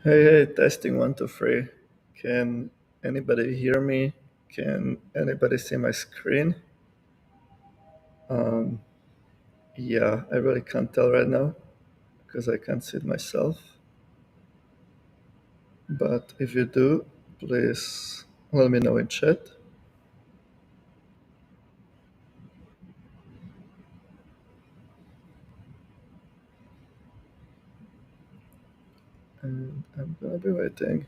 Hey, hey, testing one, two, three. Can anybody hear me? Can anybody see my screen? Um, yeah, I really can't tell right now because I can't see it myself. But if you do, please let me know in chat. And I'm gonna be waiting.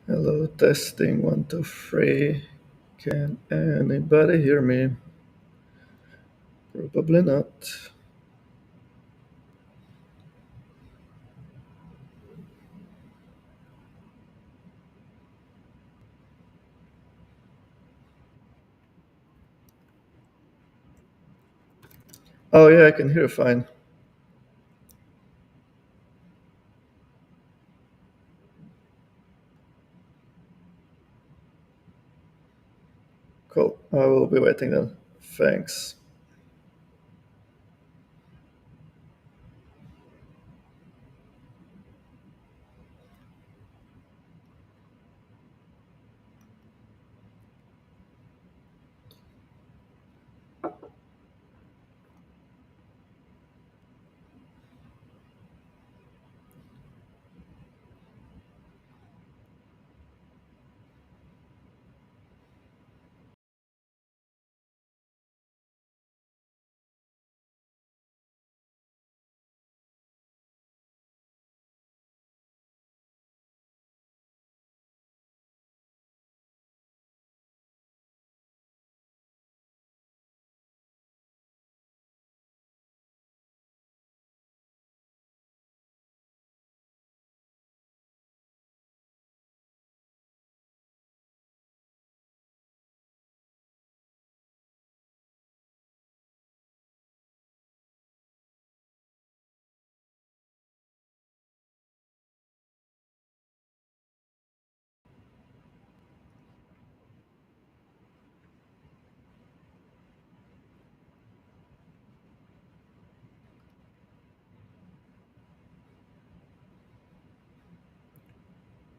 Hello, testing one, two, three. Can anybody hear me? Probably not. Oh, yeah, I can hear fine. Cool. I will be waiting then. Thanks.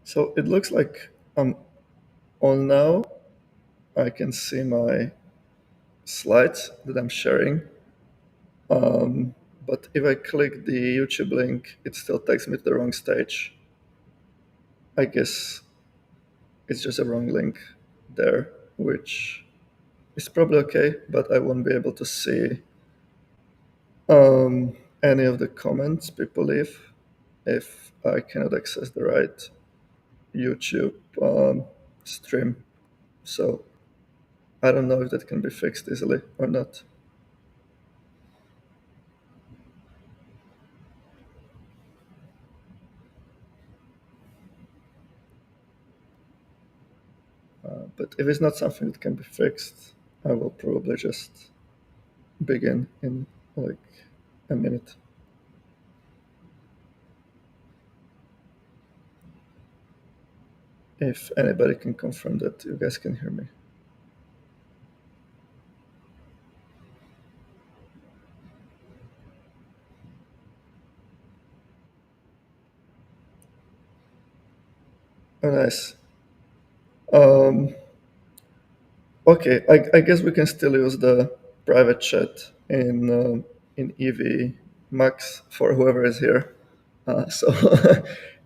So it looks like I'm on now. I can see my slides that I'm sharing. But if I click the YouTube link, it still takes me to the wrong stage. I guess it's just a wrong link there, which is probably okay, but I won't be able to see any of the comments people leave if I cannot access the right YouTube stream. So I don't know if that can be fixed easily or not. But if it's not something that can be fixed, I will probably just begin in like a minute. If anybody can confirm that you guys can hear me. Oh, nice. Um, okay, I guess we can still use the private chat in EV Max for whoever is here. So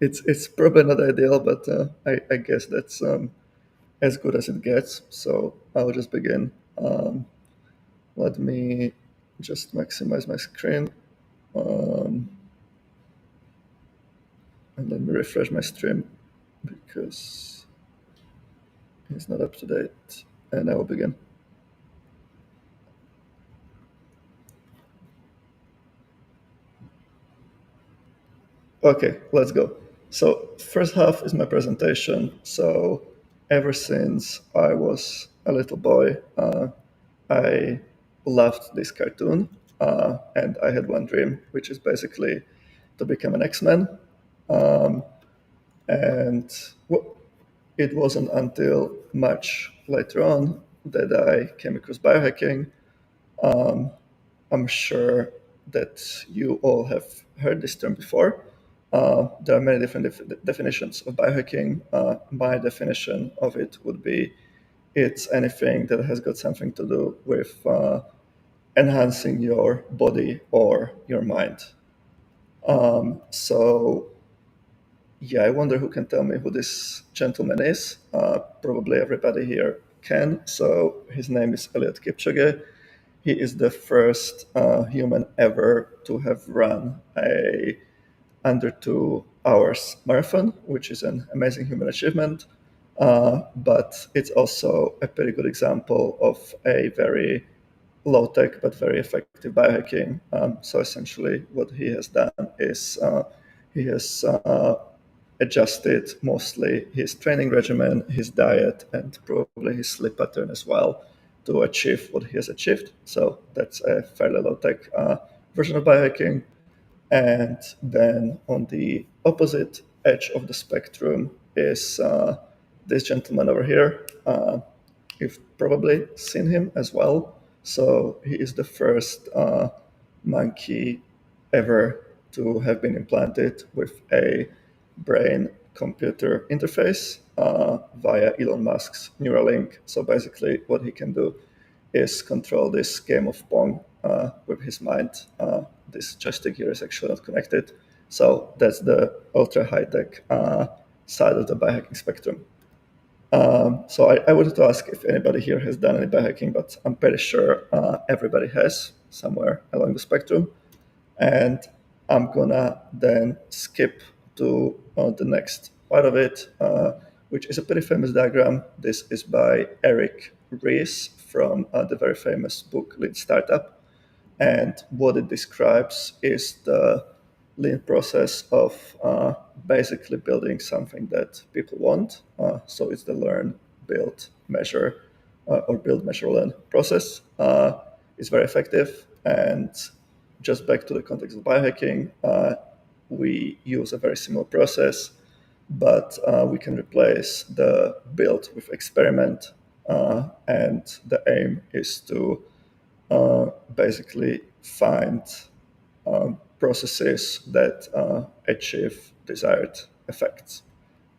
it's probably not ideal, but I guess that's as good as it gets. So I'll just begin. Let me just maximize my screen. And let me refresh my stream because it's not up to date. And I will begin. Okay, let's go. So first half is my presentation. So ever since I was a little boy, I loved this cartoon, and I had one dream, which is basically to become an X-Men. And it wasn't until much later on that I came across biohacking. I'm sure that you all have heard this term before. There are many different definitions of biohacking. My definition of it would be it's anything that has got something to do with enhancing your body or your mind. So, yeah, I wonder who can tell me who this gentleman is. Probably everybody here can. So, his name is Eliud Kipchoge. He is the first human ever to have run a under 2 hours marathon, which is an amazing human achievement. But it's also a pretty good example of a very low tech but very effective biohacking. So essentially, what he has done is he has adjusted mostly his training regimen, his diet, and probably his sleep pattern as well to achieve what he has achieved. So that's a fairly low tech version of biohacking. And then on the opposite edge of the spectrum is this gentleman over here. You've probably seen him as well. So he is the first monkey ever to have been implanted with a brain computer interface via Elon Musk's Neuralink. So basically, what he can do is control this game of Pong with his mind. This joystick here is actually not connected. So that's the ultra high tech side of the biohacking spectrum. So I wanted to ask if anybody here has done any biohacking, but I'm pretty sure everybody has somewhere along the spectrum. And I'm gonna then skip to the next part of it, which is a pretty famous diagram. This is by Eric Ries from the very famous book Lean Startup. And what it describes is the lean process of basically building something that people want. So it's the learn, build, measure, or build, measure, learn process. It's very effective. And just back to the context of biohacking, we use a very similar process, but we can replace the build with experiment. And the aim is to basically find processes that achieve desired effects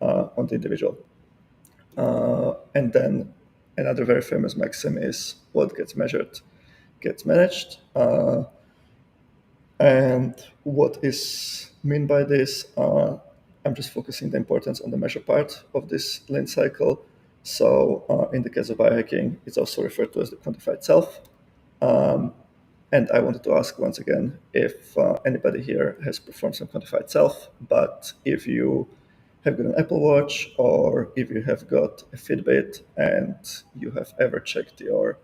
on the individual. And then another very famous maxim is what gets measured gets managed. And what is meant by this? I'm just focusing the importance on the measure part of this lean cycle. So in the case of biohacking, it's also referred to as the quantified self. Um, and I wanted to ask once again if anybody here has performed some quantified self, but if you have got an Apple Watch or if you have got a Fitbit and you have ever checked your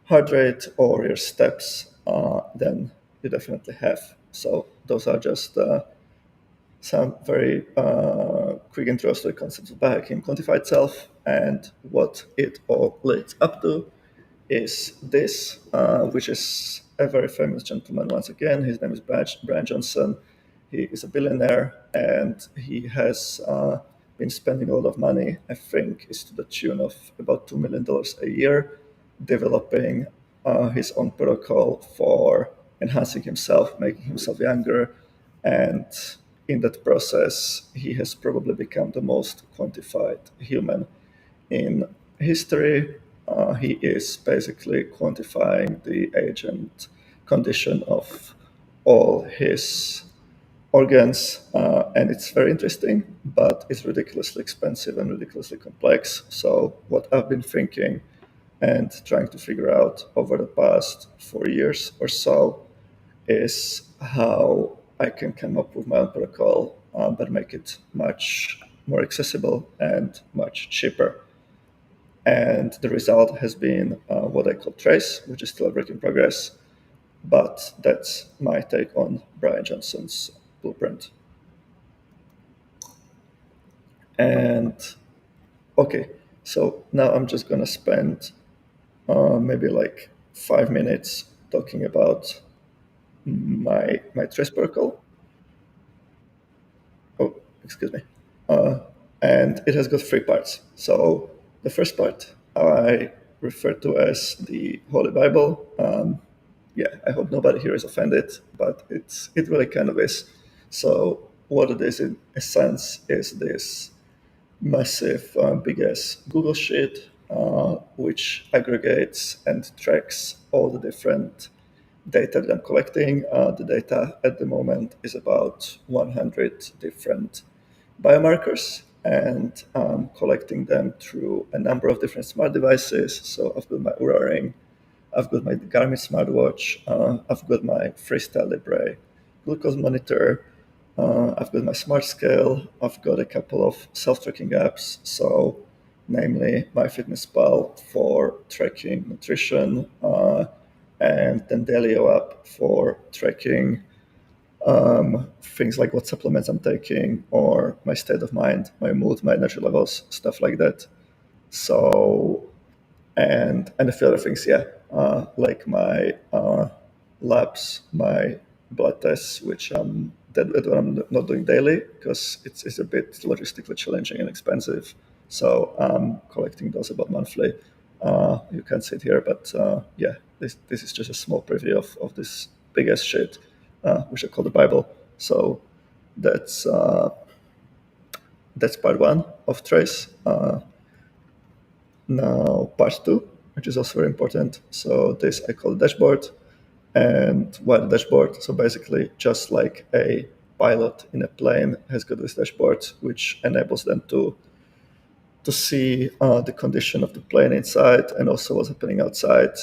heart rate or your steps, then you definitely have. So those are just some very quick intros to the concepts of biohacking, quantified self, and what it all leads up to is this, which is a very famous gentleman once again. His name is Brian Johnson. He is a billionaire and he has been spending a lot of money. I think it's to the tune of about $2 million a year, developing his own protocol for enhancing himself, making himself younger. And in that process, he has probably become the most quantified human in history. He is basically quantifying the age and condition of all his organs, and it's very interesting, but it's ridiculously expensive and ridiculously complex. So, what I've been thinking and trying to figure out over the past 4 years or so is how I can come up with my own protocol, but make it much more accessible and much cheaper. And the result has been what I call Trace, which is still a work in progress. But that's my take on Brian Johnson's blueprint. And okay, so now I'm just going to spend maybe like 5 minutes talking about my Trace protocol. Oh, excuse me. Uh, and it has got three parts. So the first part I refer to as the Holy Bible. Yeah, I hope nobody here is offended, but it really kind of is. So what it is in essence is this massive, big ass Google sheet, which aggregates and tracks all the different data that I'm collecting. The data at the moment is about 100 different biomarkers, and collecting them through a number of different smart devices. So I've got my Oura Ring, I've got my Garmin smartwatch, I've got my Freestyle Libre glucose monitor, I've got my smart scale, I've got a couple of self-tracking apps, so namely MyFitnessPal for tracking nutrition, and then Delio app for tracking things like what supplements I'm taking or my state of mind, my mood, my energy levels, stuff like that. So and a few other things, yeah, like my labs, my blood tests, which that I'm not doing daily because it's a bit logistically challenging and expensive. So I'm collecting those about monthly. You can't see it here, but yeah, this is just a small preview of this big ass shit, which I call the Bible. So that's uh, that's part one of Trace. Now, part two, which is also very important. So this I call the dashboard. And why the dashboard? So basically, just like a pilot in a plane has got this dashboard, which enables them to see the condition of the plane inside and also what's happening outside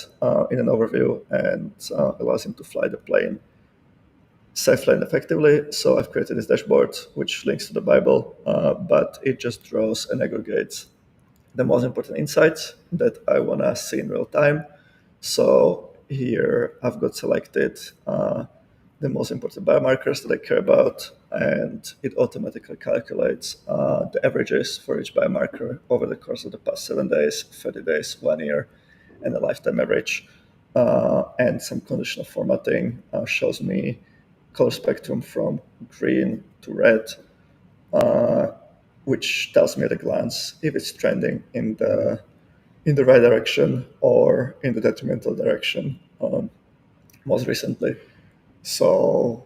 in an overview, and allows him to fly the plane safely and effectively. So I've created this dashboard, which links to the Bible, but it just draws and aggregates the most important insights that I want to see in real time. So here I've got selected the most important biomarkers that I care about, and it automatically calculates the averages for each biomarker over the course of the past 7 days, 30 days, 1 year, and a lifetime average. And some conditional formatting shows me color spectrum from green to red, which tells me at a glance if it's trending in the right direction or in the detrimental direction. Most recently, so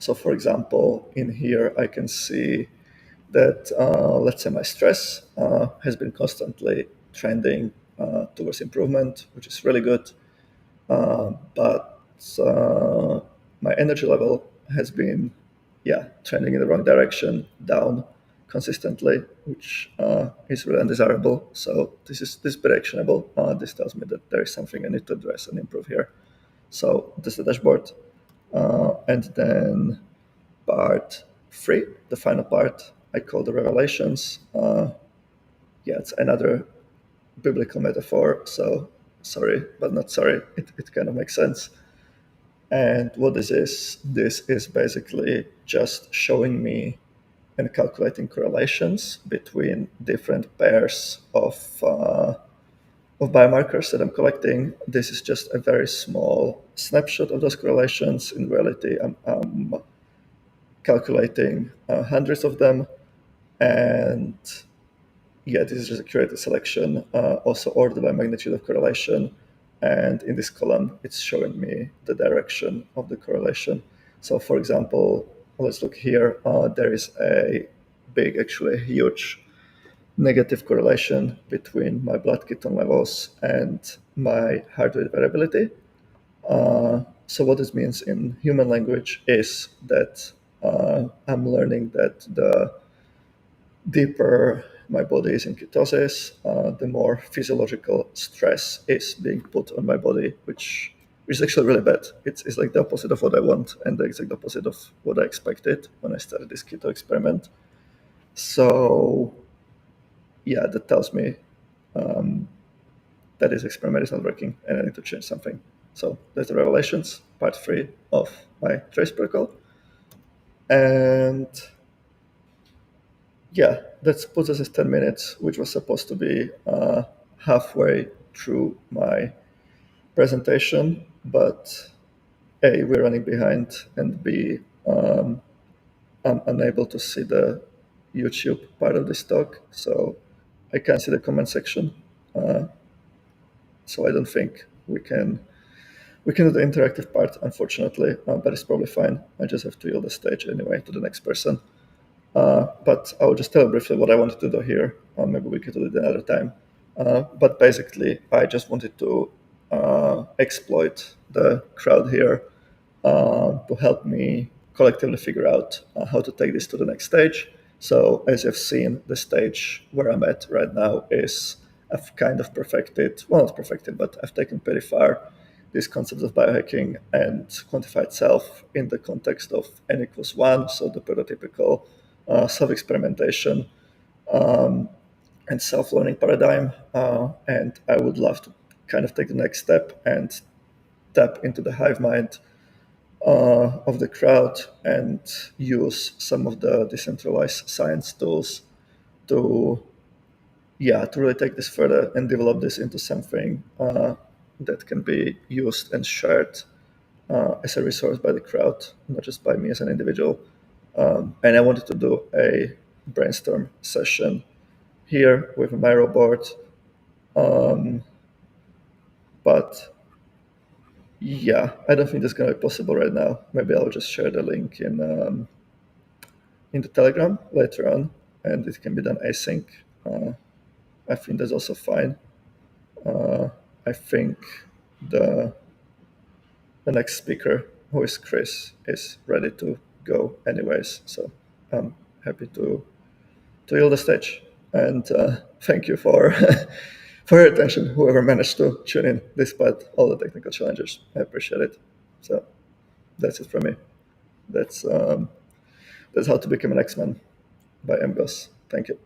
for example, in here I can see that let's say my stress has been constantly trending towards improvement, which is really good. But my energy level has been, yeah, trending in the wrong direction, down consistently, which is really undesirable. So this is very actionable. This tells me that there is something I need to address and improve here. So this is the dashboard. And then part three, the final part, I call the revelations. Yeah, it's another biblical metaphor. So sorry, but not sorry. It kind of makes sense. And what this is basically just showing me and calculating correlations between different pairs of biomarkers that I'm collecting. This is just a very small snapshot of those correlations. In reality, I'm calculating hundreds of them. And yeah, this is just a curated selection, also ordered by magnitude of correlation. And in this column, it's showing me the direction of the correlation. So for example, let's look here. There is a big, actually a huge negative correlation between my blood ketone levels and my heart rate variability. So what this means in human language is that I'm learning that the deeper my body is in ketosis, the more physiological stress is being put on my body, which is actually really bad. It's like the opposite of what I want and the exact opposite of what I expected when I started this keto experiment. So yeah, that tells me that this experiment is not working and I need to change something. So that's the revelations, part three of my trace protocol. And yeah, that puts us at 10 minutes, which was supposed to be halfway through my presentation. But A, we're running behind, and B, I'm unable to see the YouTube part of this talk. So I can't see the comment section. So I don't think we can do the interactive part, unfortunately, but it's probably fine. I just have to yield the stage anyway to the next person. But I'll just tell briefly what I wanted to do here. Maybe we could do it another time. But basically, I just wanted to exploit the crowd here to help me collectively figure out how to take this to the next stage. So as you've seen, the stage where I'm at right now is I've kind of perfected, well, not perfected, but I've taken pretty far these concepts of biohacking and quantified self in the context of n equals one, so the prototypical self-experimentation and self-learning paradigm. And I would love to kind of take the next step and tap into the hive mind of the crowd and use some of the decentralized science tools to to really take this further and develop this into something that can be used and shared as a resource by the crowd, not just by me as an individual. And I wanted to do a brainstorm session here with a Miro board. But yeah, I don't think that's going to be possible right now. Maybe I'll just share the link in the Telegram later on, and it can be done async. I think that's also fine. I think the the next speaker, who is Chris, is ready to go anyways. So I'm happy to yield the stage. And thank you for for your attention, whoever managed to tune in despite all the technical challenges. I appreciate it. So that's it from me. That's um, that's how to become an X-Man by Mgoes. Thank you.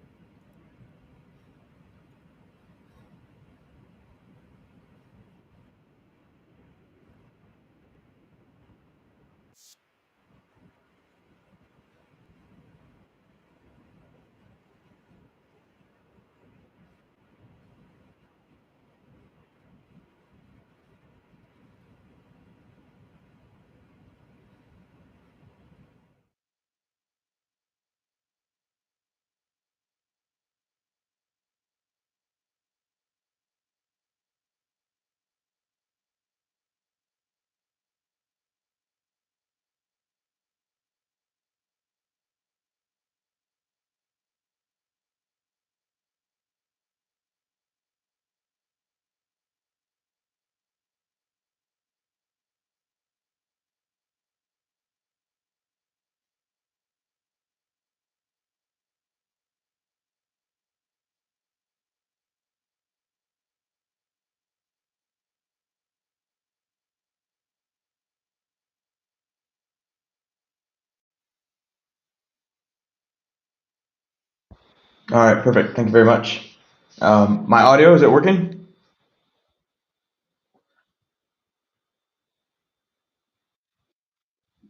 All right, perfect. Thank you very much. My audio, is it working?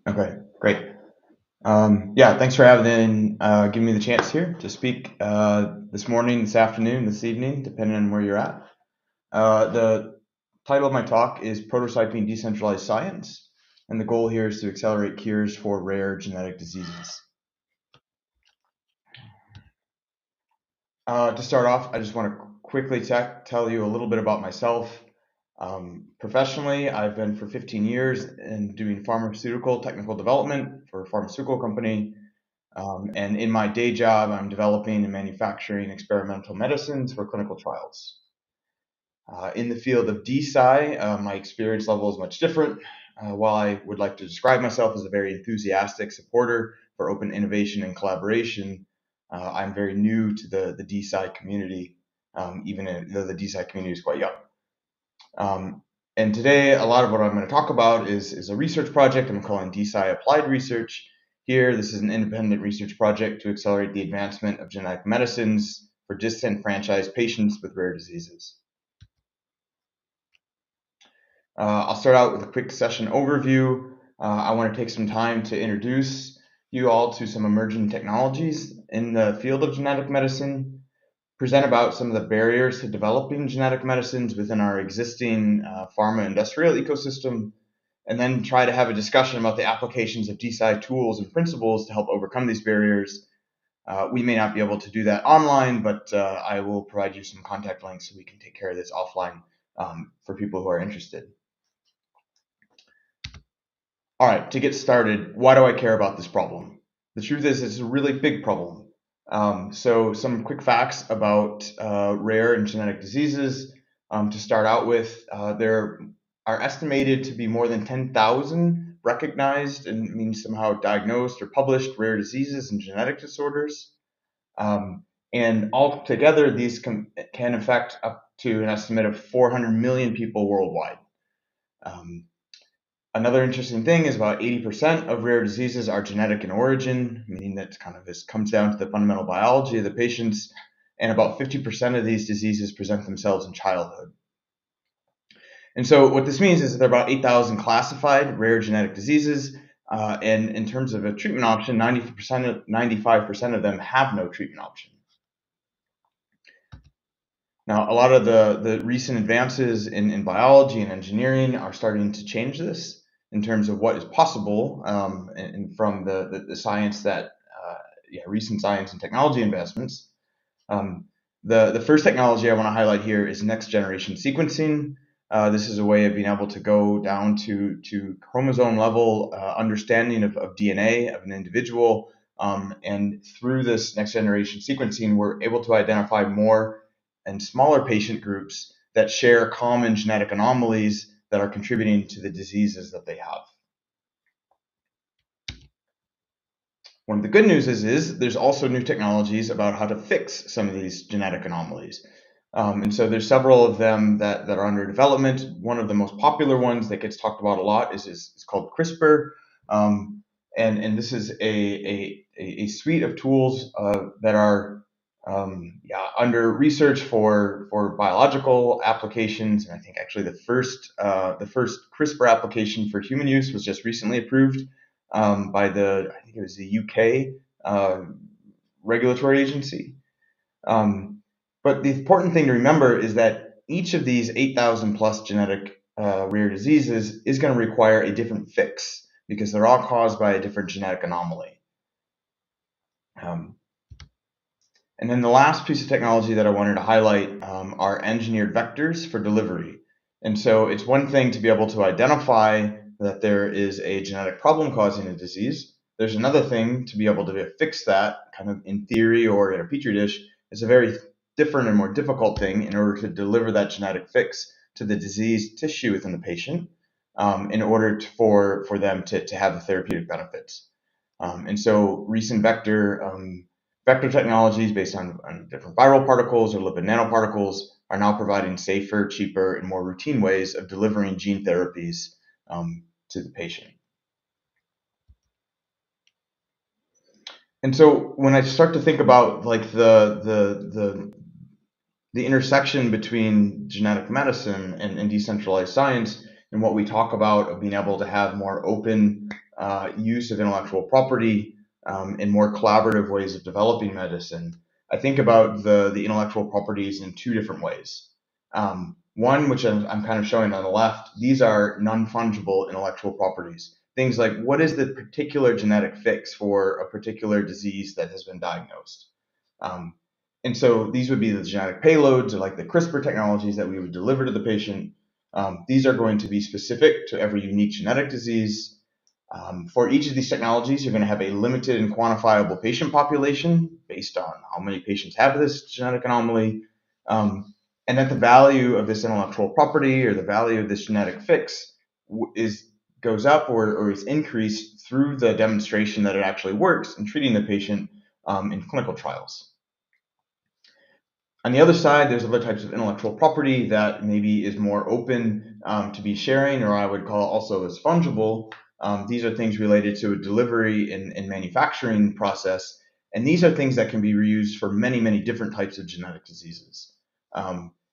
Okay, great. Yeah, thanks for giving me the chance here to speak this morning, this afternoon, this evening, depending on where you're at. The title of my talk is Prototyping Decentralized Science, and the goal here is to accelerate cures for rare genetic diseases. To start off, I just want to quickly tell you a little bit about myself. Professionally, I've been for 15 years in doing pharmaceutical technical development for a pharmaceutical company. And in my day job, I'm developing and manufacturing experimental medicines for clinical trials. In the field of DeSci, my experience level is much different. While I would like to describe myself as a very enthusiastic supporter for open innovation and collaboration, I'm very new to the DeSci community, even though the DeSci community is quite young. And today, a lot of what I'm going to talk about is a research project I'm calling DeSci Applied Research. Here, this is an independent research project to accelerate the advancement of genetic medicines for disenfranchised patients with rare diseases. I'll start out with a quick session overview. I want to take some time to introduce you all to some emerging technologies in the field of genetic medicine, present about some of the barriers to developing genetic medicines within our existing pharma industrial ecosystem, and then try to have a discussion about the applications of DeSci tools and principles to help overcome these barriers. We may not be able to do that online, but I will provide you some contact links so we can take care of this offline for people who are interested. All right, to get started, why do I care about this problem? The truth is, it's a really big problem. So some quick facts about rare and genetic diseases. To start out with, there are estimated to be more than 10,000 recognized and means somehow diagnosed or published rare diseases and genetic disorders. And altogether, these can affect up to an estimate of 400 million people worldwide. Another interesting thing is about 80% of rare diseases are genetic in origin, meaning that this comes down to the fundamental biology of the patients, and about 50% of these diseases present themselves in childhood. And so what this means is that there are about 8,000 classified rare genetic diseases, and in terms of a treatment option, 95% of them have no treatment option. Now, a lot of the recent advances in biology and engineering are starting to change this in terms of what is possible, and from the science that, recent science and technology investments. The first technology I want to highlight here is next generation sequencing. This is a way of being able to go down to chromosome level understanding of DNA of an individual. And through this next generation sequencing, we're able to identify more and smaller patient groups that share common genetic anomalies that are contributing to the diseases that they have. One of the good news is there's also new technologies about how to fix some of these genetic anomalies. And so there's several of them that are under development. One of the most popular ones that gets talked about a lot is called CRISPR. And this is a suite of tools that are under research for biological applications. And I think actually the first CRISPR application for human use was just recently approved by I think it was the UK regulatory agency. But the important thing to remember is that each of these 8,000 plus genetic rare diseases is going to require a different fix because they're all caused by a different genetic anomaly. And then the last piece of technology that I wanted to highlight are engineered vectors for delivery. And so it's one thing to be able to identify that there is a genetic problem causing a disease. There's another thing to be able to fix that kind of in theory or in a petri dish. It's a very different and more difficult thing in order to deliver that genetic fix to the diseased tissue within the patient in order for them to have the therapeutic benefits. And so recent vector technologies based on different viral particles or lipid nanoparticles are now providing safer, cheaper, and more routine ways of delivering gene therapies to the patient. And so when I start to think about like the intersection between genetic medicine and decentralized science, and what we talk about of being able to have more open use of intellectual property and more collaborative ways of developing medicine, I think about the intellectual properties in two different ways. One, which I'm kind of showing on the left, these are non-fungible intellectual properties. Things like, what is the particular genetic fix for a particular disease that has been diagnosed? Um, and so these would be the genetic payloads, or like the CRISPR technologies that we would deliver to the patient. These are going to be specific to every unique genetic disease. For each of these technologies, you're going to have a limited and quantifiable patient population based on how many patients have this genetic anomaly. And that the value of this intellectual property or the value of this genetic fix goes up or is increased through the demonstration that it actually works in treating the patient in clinical trials. On the other side, there's other types of intellectual property that maybe is more open to be sharing, or I would call also as fungible. These are things related to a delivery and manufacturing process, and these are things that can be reused for many, many different types of genetic diseases.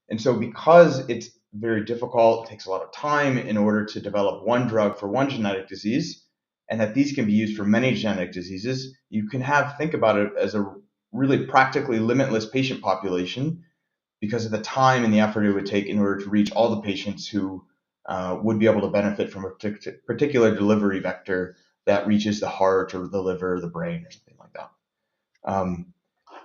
And so because it's very difficult, it takes a lot of time in order to develop one drug for one genetic disease, and that these can be used for many genetic diseases, you can think about it as a really practically limitless patient population because of the time and the effort it would take in order to reach all the patients who would be able to benefit from a particular delivery vector that reaches the heart or the liver, or the brain, or something like that.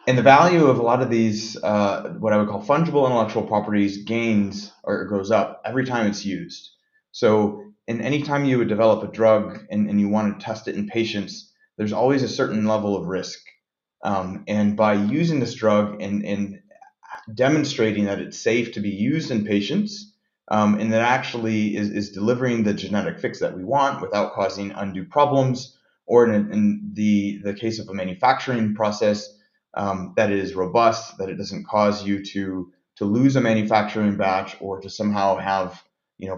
And the value of a lot of these, what I would call fungible intellectual properties, gains or goes up every time it's used. So in any time you would develop a drug and you want to test it in patients, there's always a certain level of risk. And by using this drug and demonstrating that it's safe to be used in patients, and that actually is delivering the genetic fix that we want without causing undue problems, or in the case of a manufacturing process, that is robust, that it doesn't cause you to lose a manufacturing batch or to somehow have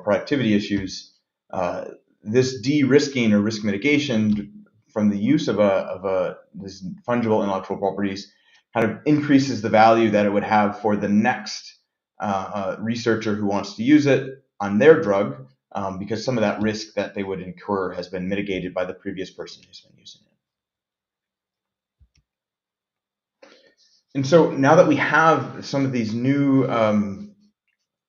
productivity issues. This de-risking or risk mitigation from the use of this fungible intellectual properties kind of increases the value that it would have for the next researcher who wants to use it on their drug, because some of that risk that they would incur has been mitigated by the previous person who's been using it. And so now that we have some of these new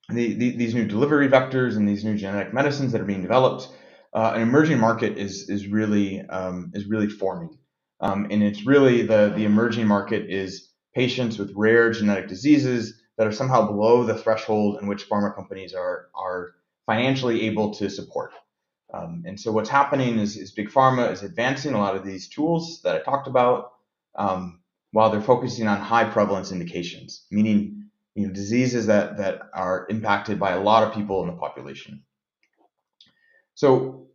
these new delivery vectors and these new genetic medicines that are being developed, an emerging market is really forming, and it's really the emerging market is patients with rare genetic diseases that are somehow below the threshold in which pharma companies are financially able to support. And so what's happening is big pharma is advancing a lot of these tools that I talked about, while they're focusing on high prevalence indications, meaning diseases that are impacted by a lot of people in the population. So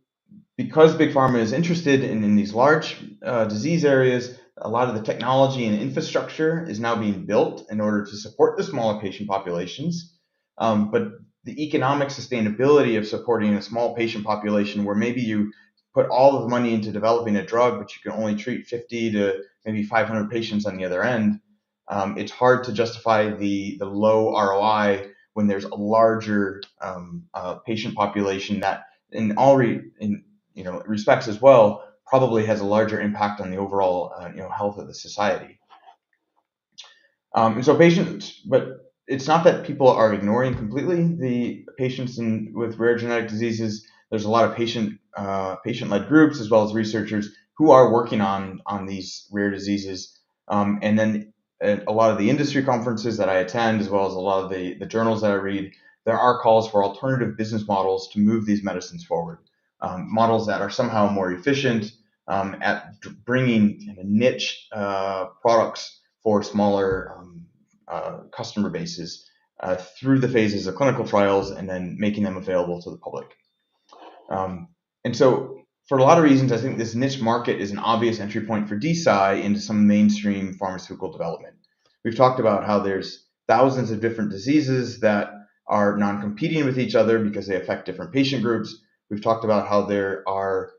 because big pharma is interested in these large disease areas, a lot of the technology and infrastructure is now being built in order to support the smaller patient populations. But the economic sustainability of supporting a small patient population where maybe you put all of the money into developing a drug, but you can only treat 50 to maybe 500 patients on the other end, it's hard to justify the low ROI when there's a larger patient population that in all respects as well probably has a larger impact on the overall health of the society. And so patients, but it's not that people are ignoring completely the patients with rare genetic diseases. There's a lot of patient-led groups as well as researchers who are working on these rare diseases. And then a lot of the industry conferences that I attend, as well as a lot of the journals that I read, there are calls for alternative business models to move these medicines forward. Models that are somehow more efficient at bringing niche products for smaller customer bases through the phases of clinical trials and then making them available to the public. And so for a lot of reasons, I think this niche market is an obvious entry point for DeSci into some mainstream pharmaceutical development. We've talked about how there's thousands of different diseases that are non-competing with each other because they affect different patient groups. We've talked about how there are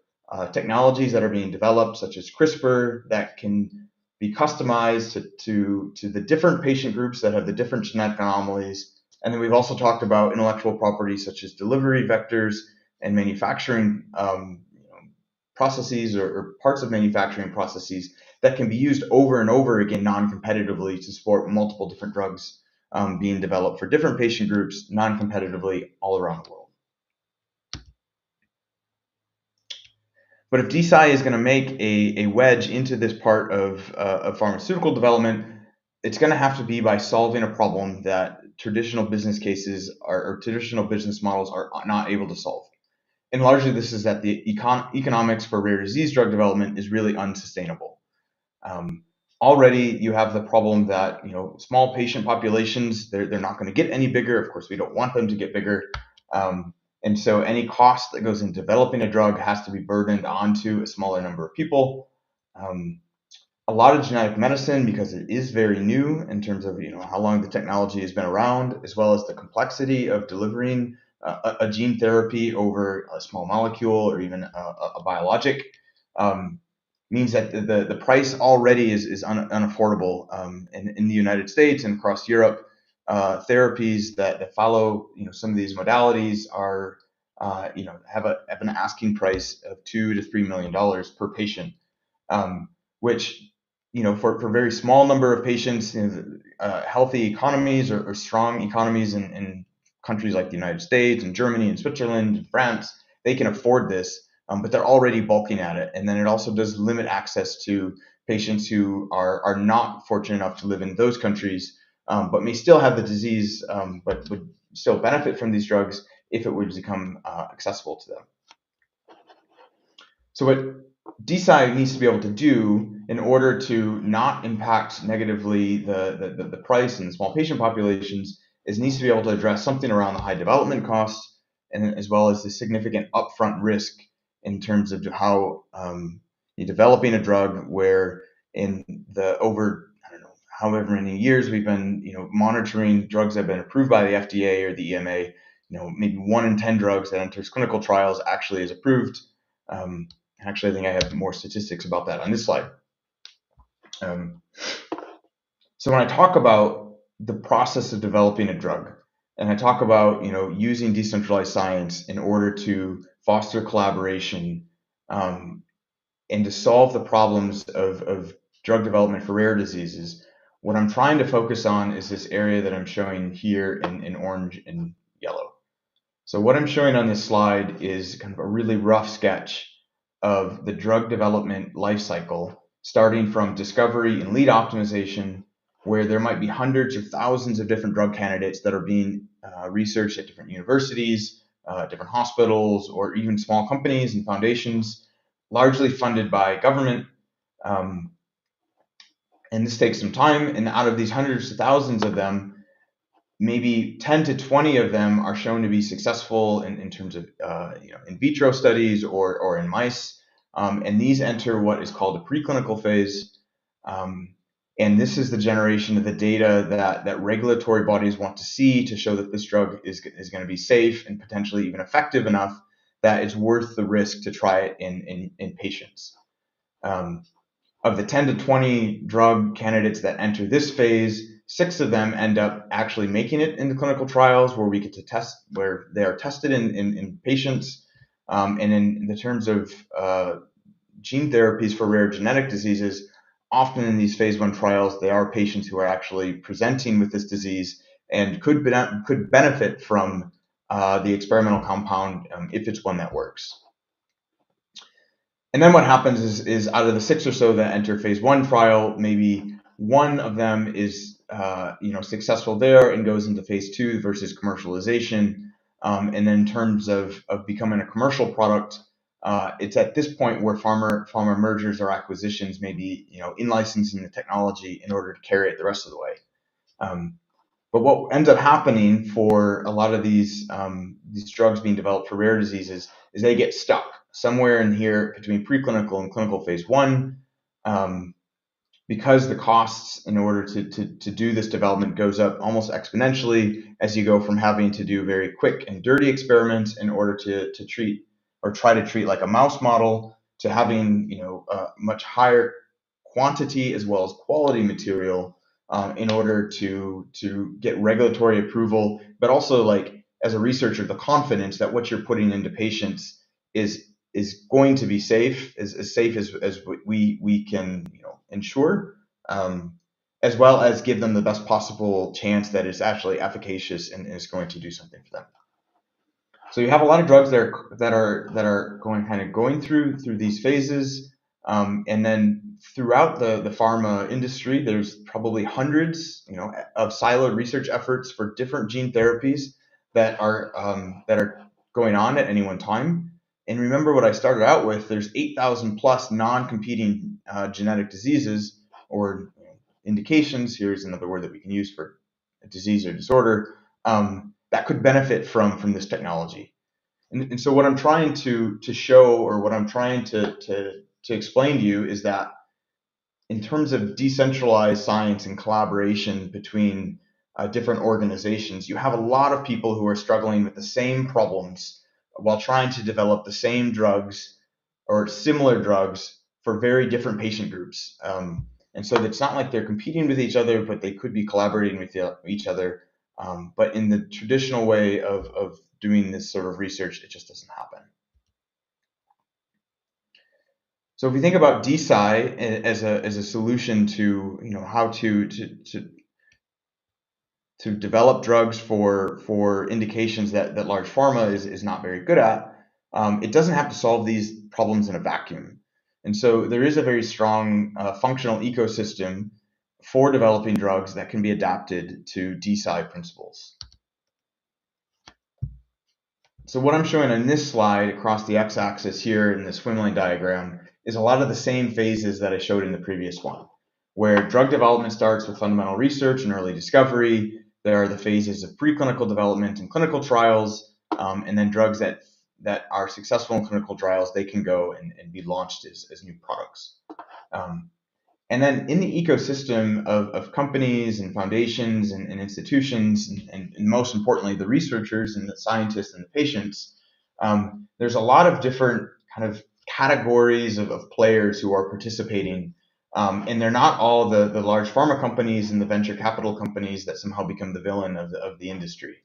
technologies that are being developed, such as CRISPR, that can be customized to the different patient groups that have the different genetic anomalies. And then we've also talked about intellectual property, such as delivery vectors and manufacturing processes or parts of manufacturing processes that can be used over and over again non-competitively to support multiple different drugs being developed for different patient groups non-competitively all around the world. But if DeSci is going to make a wedge into this part of pharmaceutical development, it's going to have to be by solving a problem that traditional business cases or traditional business models are not able to solve. And largely this is that the economics for rare disease drug development is really unsustainable. Already you have the problem that small patient populations, they're not going to get any bigger. Of course, we don't want them to get bigger. And so any cost that goes in developing a drug has to be burdened onto a smaller number of people. A lot of genetic medicine, because it is very new in terms of how long the technology has been around, as well as the complexity of delivering a gene therapy over a small molecule or even a biologic, means that the price already is unaffordable. In the United States and across Europe, therapies that follow some of these modalities are have an asking price of $2 to $3 million per patient, which for a very small number of patients, healthy economies or strong economies in countries like the United States and Germany and Switzerland and France, they can afford this, but they're already bulking at it. And then it also does limit access to patients who are not fortunate enough to live in those countries, but may still have the disease, but would still benefit from these drugs if it would become accessible to them. So what DeSci needs to be able to do in order to not impact negatively the price and the small patient populations is needs to be able to address something around the high development costs, and as well as the significant upfront risk in terms of how you're developing a drug where in the over, I don't know, however many years we've been monitoring drugs that have been approved by the FDA or the EMA, maybe 1 in 10 drugs that enters clinical trials actually is approved. Actually, I think I have more statistics about that on this slide. So when I talk about the process of developing a drug, and I talk about using decentralized science in order to foster collaboration and to solve the problems of drug development for rare diseases, what I'm trying to focus on is this area that I'm showing here in orange and yellow. So what I'm showing on this slide is kind of a really rough sketch of the drug development life cycle, starting from discovery and lead optimization, where there might be hundreds or thousands of different drug candidates that are being researched at different universities, different hospitals, or even small companies and foundations, largely funded by government. And this takes some time, and out of these hundreds of thousands of them, maybe 10 to 20 of them are shown to be successful in terms of in vitro studies or in mice, and these enter what is called a preclinical phase, and this is the generation of the data that regulatory bodies want to see to show that this drug is going to be safe and potentially even effective enough that it's worth the risk to try it in patients. Of the 10 to 20 drug candidates that enter this phase, 6 of them end up actually making it into clinical trials where we get to test, where they are tested in patients. And in the terms of gene therapies for rare genetic diseases, often in these phase 1 trials, they are patients who are actually presenting with this disease and could benefit from the experimental compound if it's one that works. And then what happens is out of the 6 or so that enter phase 1 trial, maybe 1 of them is successful there and goes into phase 2 versus commercialization. And then in terms of becoming a commercial product, it's at this point where pharma mergers or acquisitions may be in licensing the technology in order to carry it the rest of the way. But what ends up happening for a lot of these drugs being developed for rare diseases is they get stuck somewhere in here between preclinical and clinical phase 1, because the costs in order to do this development goes up almost exponentially as you go from having to do very quick and dirty experiments in order to treat or try to treat like a mouse model to having much higher quantity as well as quality material in order to get regulatory approval, but also like as a researcher, the confidence that what you're putting into patients is going to be safe, as safe as we can ensure, as well as give them the best possible chance that it's actually efficacious and is going to do something for them. So you have a lot of drugs that are going through these phases, and then throughout the pharma industry, there's probably hundreds, of siloed research efforts for different gene therapies that are going on at any one time. And remember what I started out with: there's 8,000 plus non-competing genetic diseases or indications. Here's another word that we can use for a disease or disorder that could benefit from this technology. And so what I'm trying to show, or what I'm trying to explain to you, is that in terms of decentralized science and collaboration between different organizations, you have a lot of people who are struggling with the same problems while trying to develop the same drugs or similar drugs for very different patient groups. And so it's not like they're competing with each other, but they could be collaborating with each other. But in the traditional way of doing this sort of research, it just doesn't happen. So if we think about DeSci as a solution to how to develop drugs for indications that large pharma is not very good at, it doesn't have to solve these problems in a vacuum. And so there is a very strong functional ecosystem for developing drugs that can be adapted to DeSci principles. So what I'm showing on this slide across the x-axis here in the swimlane diagram is a lot of the same phases that I showed in the previous one, where drug development starts with fundamental research and early discovery. There are the phases of preclinical development and clinical trials, and then drugs that are successful in clinical trials, they can go and be launched as new products. And then in the ecosystem of companies and foundations and institutions, and most importantly, the researchers and the scientists and the patients, there's a lot of different kind of categories of players who are participating. And they're not all the large pharma companies and the venture capital companies that somehow become the villain of the industry.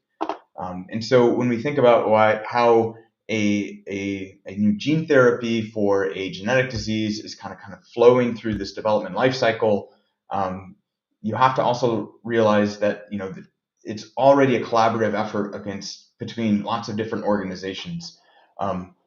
And so when we think about how a new gene therapy for a genetic disease is kind of flowing through this development life cycle, you have to also realize that it's already a collaborative effort between lots of different organizations,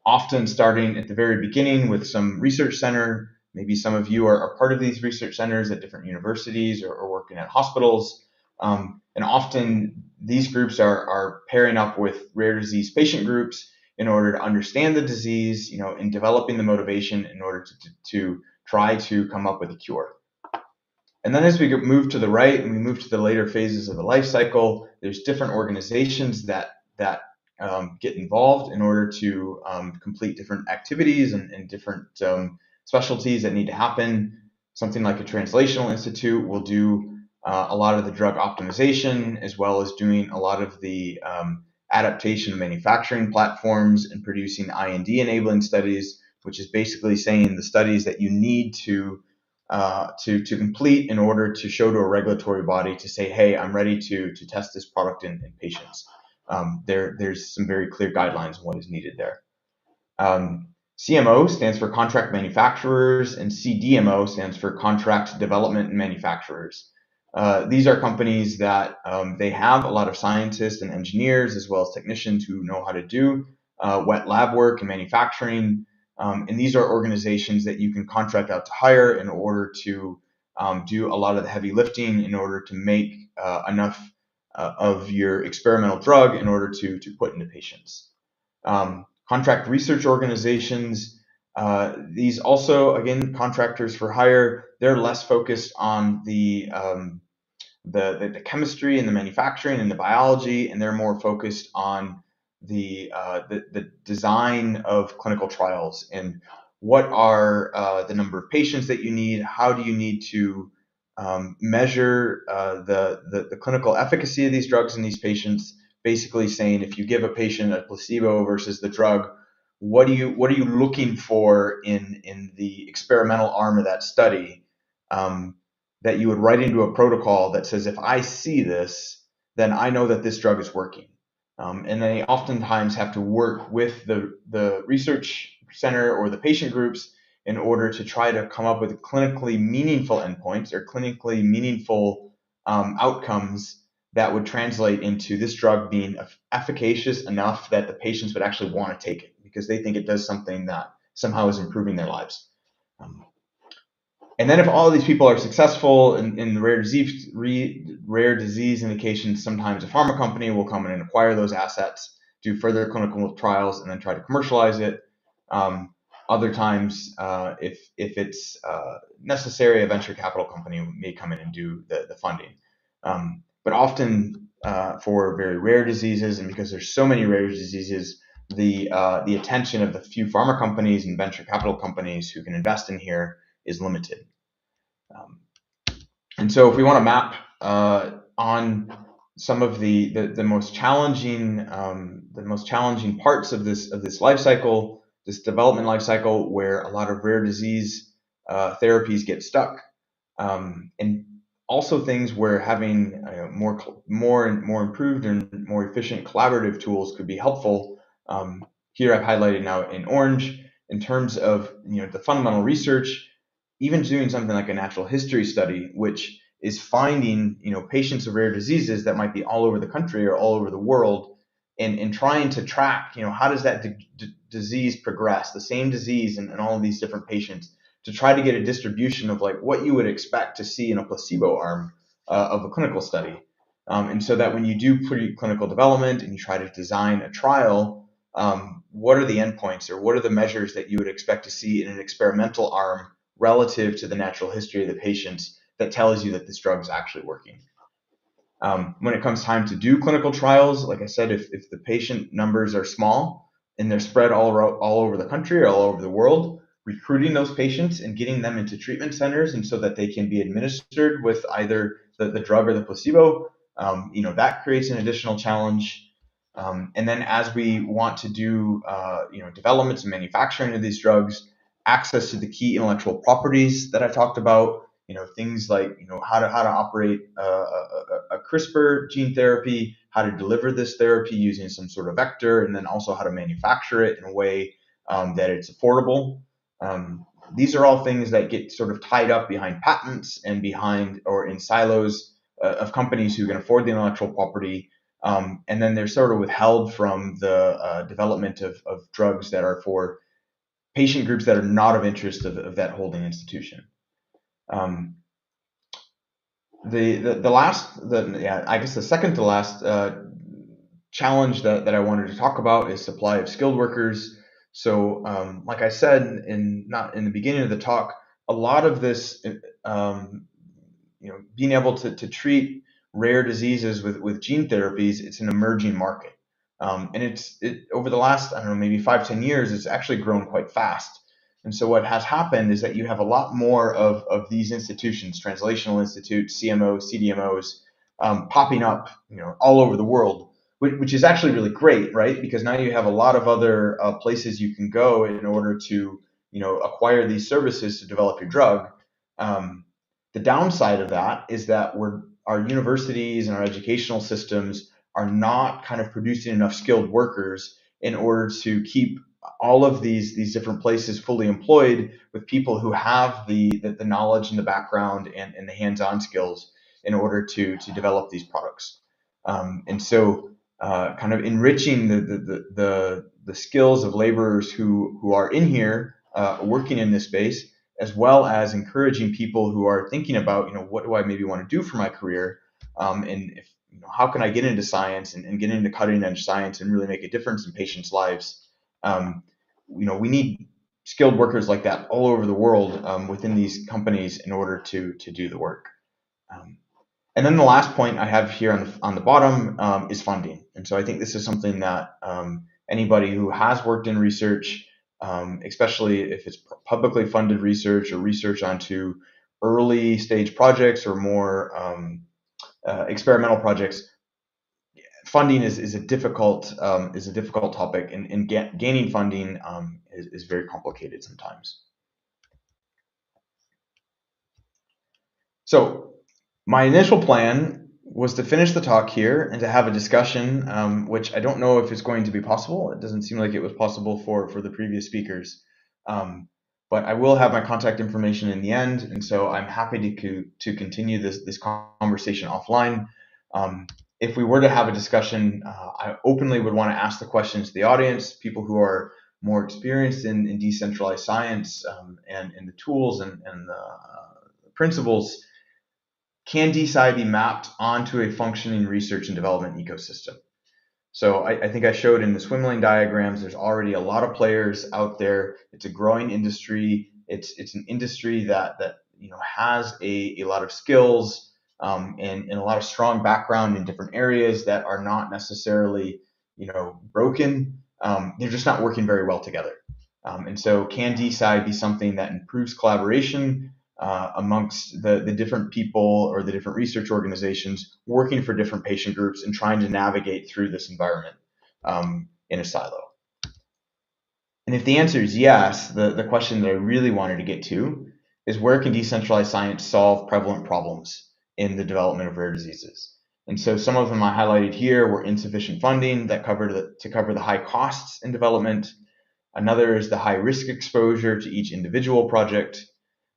often starting at the very beginning with some research center. Maybe some of you are part of these research centers at different universities or working at hospitals. And often these groups are pairing up with rare disease patient groups in order to understand the disease, in developing the motivation in order to try to come up with a cure. And then as we move to the right and we move to the later phases of the life cycle, there's different organizations that get involved in order to complete different activities and different specialties that need to happen. Something like a translational institute will do a lot of the drug optimization, as well as doing a lot of the adaptation of manufacturing platforms and producing IND enabling studies, which is basically saying the studies that you need to complete in order to show to a regulatory body to say, hey, I'm ready to test this product in patients. There's some very clear guidelines on what is needed there. CMO stands for contract manufacturers, and CDMO stands for contract development and manufacturers. These are companies that they have a lot of scientists and engineers as well as technicians who know how to do wet lab work and manufacturing. And these are organizations that you can contract out to hire in order to do a lot of the heavy lifting in order to make enough of your experimental drug in order to put into patients. Contract research organizations, these also, again, contractors for hire, they're less focused on the chemistry and the manufacturing and the biology, and they're more focused on the design of clinical trials and what are the number of patients that you need, how do you need to measure the clinical efficacy of these drugs in these patients, basically saying if you give a patient a placebo versus the drug, what are you looking for in the experimental arm of that study, that you would write into a protocol that says, if I see this, then I know that this drug is working. And they oftentimes have to work with the research center or the patient groups in order to try to come up with clinically meaningful endpoints or clinically meaningful outcomes that would translate into this drug being efficacious enough that the patients would actually want to take it because they think it does something that somehow is improving their lives. And then if all of these people are successful in rare disease indications, sometimes a pharma company will come in and acquire those assets, do further clinical trials, and then try to commercialize it. Other times, if it's necessary, a venture capital company may come in and do the funding. But often for very rare diseases, and because there's so many rare diseases, the attention of the few pharma companies and venture capital companies who can invest in here is limited. And so if we want to map on some of the most challenging parts of this life cycle, this development life cycle, where a lot of rare disease therapies get stuck, and also things where having more improved and more efficient collaborative tools could be helpful. Here I've highlighted now in orange in terms of the fundamental research. Even doing something like a natural history study, which is finding patients of rare diseases that might be all over the country or all over the world, and trying to track how does that disease progress, the same disease in all of these different patients, to try to get a distribution of like what you would expect to see in a placebo arm of a clinical study. And so that when you do preclinical development and you try to design a trial, what are the endpoints or what are the measures that you would expect to see in an experimental arm relative to the natural history of the patients that tells you that this drug is actually working. When it comes time to do clinical trials, like I said, if the patient numbers are small and they're spread all over the country or all over the world, recruiting those patients and getting them into treatment centers and so that they can be administered with either the drug or the placebo, that creates an additional challenge. And then as we want to do developments and manufacturing of these drugs, access to the key intellectual properties that I talked about, things like how to operate a CRISPR gene therapy, how to deliver this therapy using some sort of vector, and then also how to manufacture it in a way that it's affordable. These are all things that get sort of tied up behind patents and behind or in silos of companies who can afford the intellectual property, and then they're sort of withheld from the development of drugs that are for patient groups that are not of interest of that holding institution. The second to last challenge that I wanted to talk about is supply of skilled workers. So, like I said in the beginning of the talk, a lot of this, being able to treat rare diseases with gene therapies, it's an emerging market. And over the last, maybe 5-10 years, it's actually grown quite fast. And so what has happened is that you have a lot more of these institutions, translational institutes, CMOs, CDMOs, popping up, all over the world, which is actually really great, right? Because now you have a lot of other places you can go in order to, acquire these services to develop your drug. The downside of that is that our universities and our educational systems are not kind of producing enough skilled workers in order to keep all of these different places fully employed with people who have the knowledge and the background and the hands-on skills in order to develop these products. And so kind of enriching the skills of laborers who are in here working in this space, as well as encouraging people who are thinking about, what do I maybe want to do for my career, and how can I get into science and get into cutting edge science and really make a difference in patients' lives. We need skilled workers like that all over the world within these companies in order to do the work. And then the last point I have here on the bottom is funding. And so I think this is something that anybody who has worked in research, especially if it's publicly funded research or research onto early stage projects or more experimental projects, funding is a difficult topic, and gaining funding is very complicated sometimes. So my initial plan was to finish the talk here and to have a discussion, which I don't know if it's going to be possible. It doesn't seem like it was possible for the previous speakers. But I will have my contact information in the end, and so I'm happy to continue this conversation offline. If we were to have a discussion, I openly would want to ask the questions to the audience, people who are more experienced in decentralized science, and the tools and the principles. Can DeSci be mapped onto a functioning research and development ecosystem? So I think I showed in the swim lane diagrams, there's already a lot of players out there. It's a growing industry. It's an industry that has a lot of skills, and a lot of strong background in different areas that are not necessarily broken. They're just not working very well together. And so can DeSci be something that improves collaboration amongst the different people or the different research organizations working for different patient groups and trying to navigate through this environment in a silo? And if the answer is yes, the question that I really wanted to get to is, where can decentralized science solve prevalent problems in the development of rare diseases? And so some of them I highlighted here were insufficient funding to cover the high costs in development. Another is the high risk exposure to each individual project,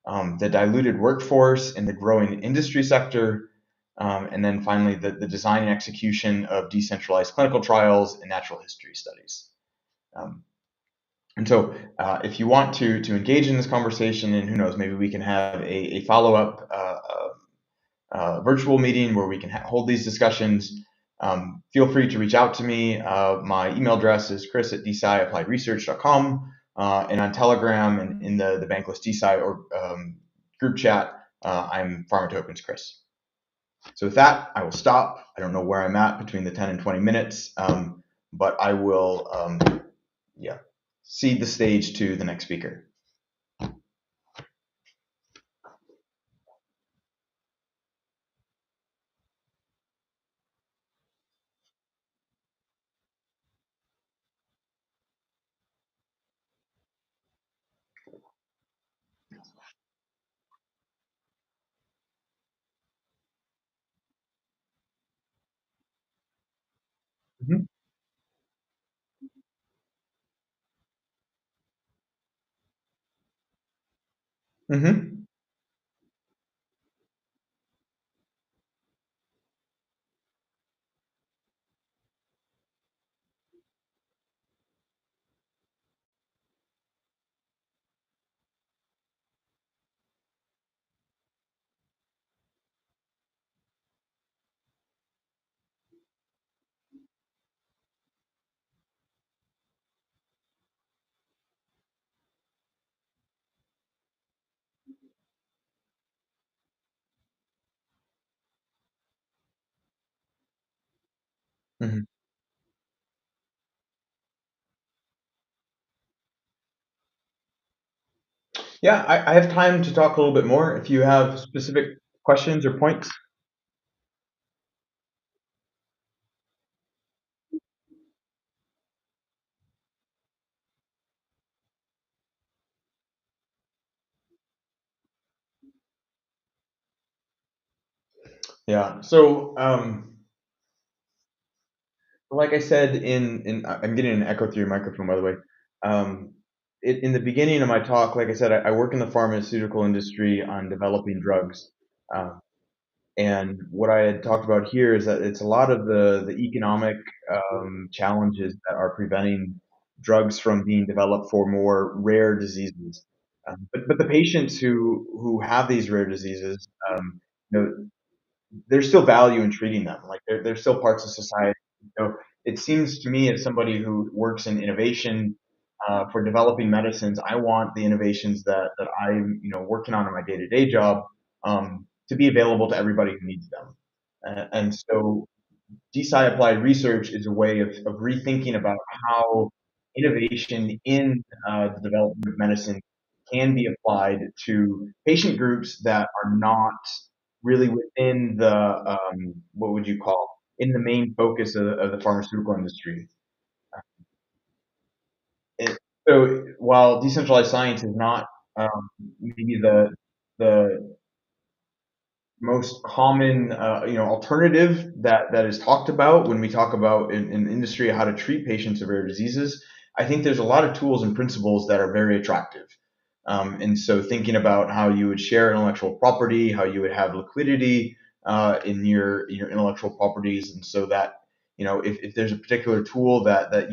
the diluted workforce in the growing industry sector, and then finally the design and execution of decentralized clinical trials and natural history studies. And so if you want to engage in this conversation, and who knows, maybe we can have a follow-up virtual meeting where we can hold these discussions, feel free to reach out to me. My email address is chris@DeSciAppliedResearch.com. And on Telegram and in the BanklessDeSci or group chat, I'm Pharmatopens Chris. So with that, I will stop. I don't know where I'm at between the 10 and 20 minutes, but I will cede the stage to the next speaker. Mm-hmm. Mm-hmm. Mm-hmm. Yeah, I have time to talk a little bit more if you have specific questions or points. Yeah. So, like I said, I'm getting an echo through your microphone, by the way. In the beginning of my talk, like I said, I work in the pharmaceutical industry on developing drugs. And what I had talked about here is that it's a lot of the economic challenges that are preventing drugs from being developed for more rare diseases. But the patients who have these rare diseases, you know, there's still value in treating them. Like they're still parts of society. So it seems to me, as somebody who works in innovation for developing medicines, I want the innovations that I'm working on in my day-to-day job to be available to everybody who needs them. And so DeSci applied research is a way of rethinking about how innovation in the development of medicine can be applied to patient groups that are not really within the what would you call in the main focus of the pharmaceutical industry. So while decentralized science is not maybe the most common alternative that is talked about when we talk about in industry how to treat patients of rare diseases, I think there's a lot of tools and principles that are very attractive. And so thinking about how you would share intellectual property, how you would have liquidity in your intellectual properties, and so that if there's a particular tool that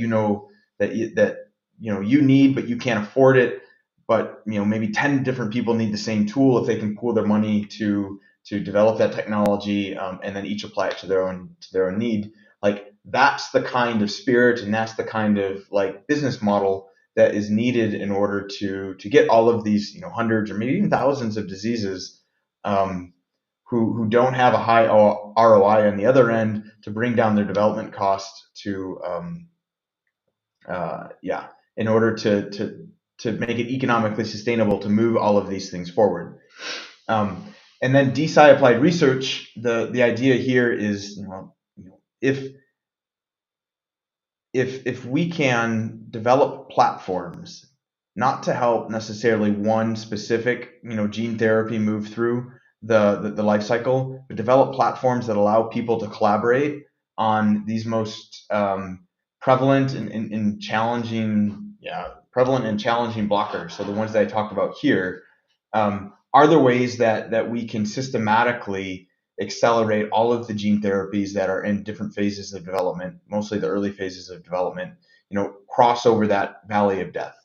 you need but you can't afford it, but maybe 10 different people need the same tool, if they can pool their money to develop that technology, and then each apply it to their own need. Like, that's the kind of spirit and that's the kind of like business model that is needed in order to get all of these hundreds or maybe even thousands of diseases who don't have a high ROI on the other end, to bring down their development costs to in order to make it economically sustainable to move all of these things forward. And then DeSci applied research, the idea here is, if we can develop platforms, not to help necessarily one specific gene therapy move through the life cycle, but develop platforms that allow people to collaborate on these most prevalent and challenging blockers. So the ones that I talked about here, are there ways that we can systematically accelerate all of the gene therapies that are in different phases of development, mostly the early phases of development, cross over that valley of death,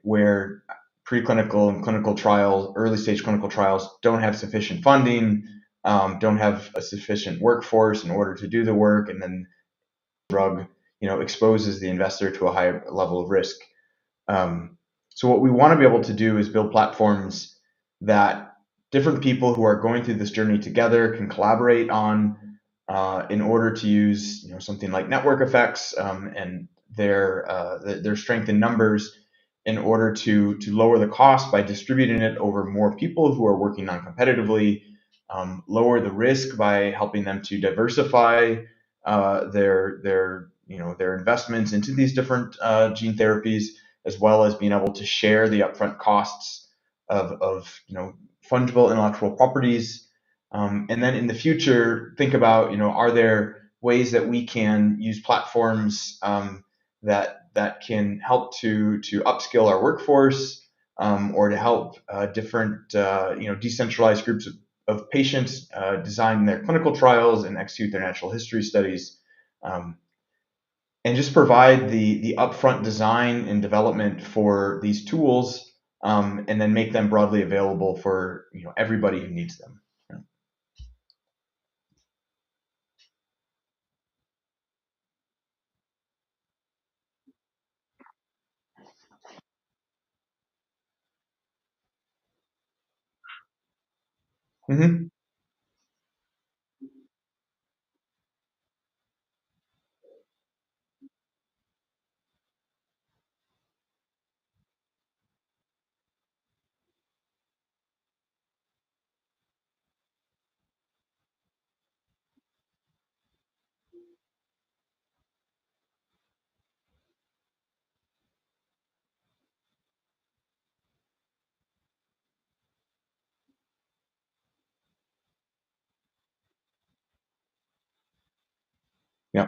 where preclinical and clinical trials, early stage clinical trials, don't have sufficient funding, don't have a sufficient workforce in order to do the work, and then the drug exposes the investor to a higher level of risk. So what we want to be able to do is build platforms that different people who are going through this journey together can collaborate on, in order to use something like network effects, and their strength in numbers, in order to lower the cost by distributing it over more people who are working non-competitively, lower the risk by helping them to diversify their investments into these different gene therapies, as well as being able to share the upfront costs of fungible intellectual properties. And then in the future, think about, are there ways that we can use platforms that can help to upskill our workforce, or to help different decentralized groups of patients design their clinical trials and execute their natural history studies, and just provide the upfront design and development for these tools, and then make them broadly available for everybody who needs them. Mm-hmm. Yeah.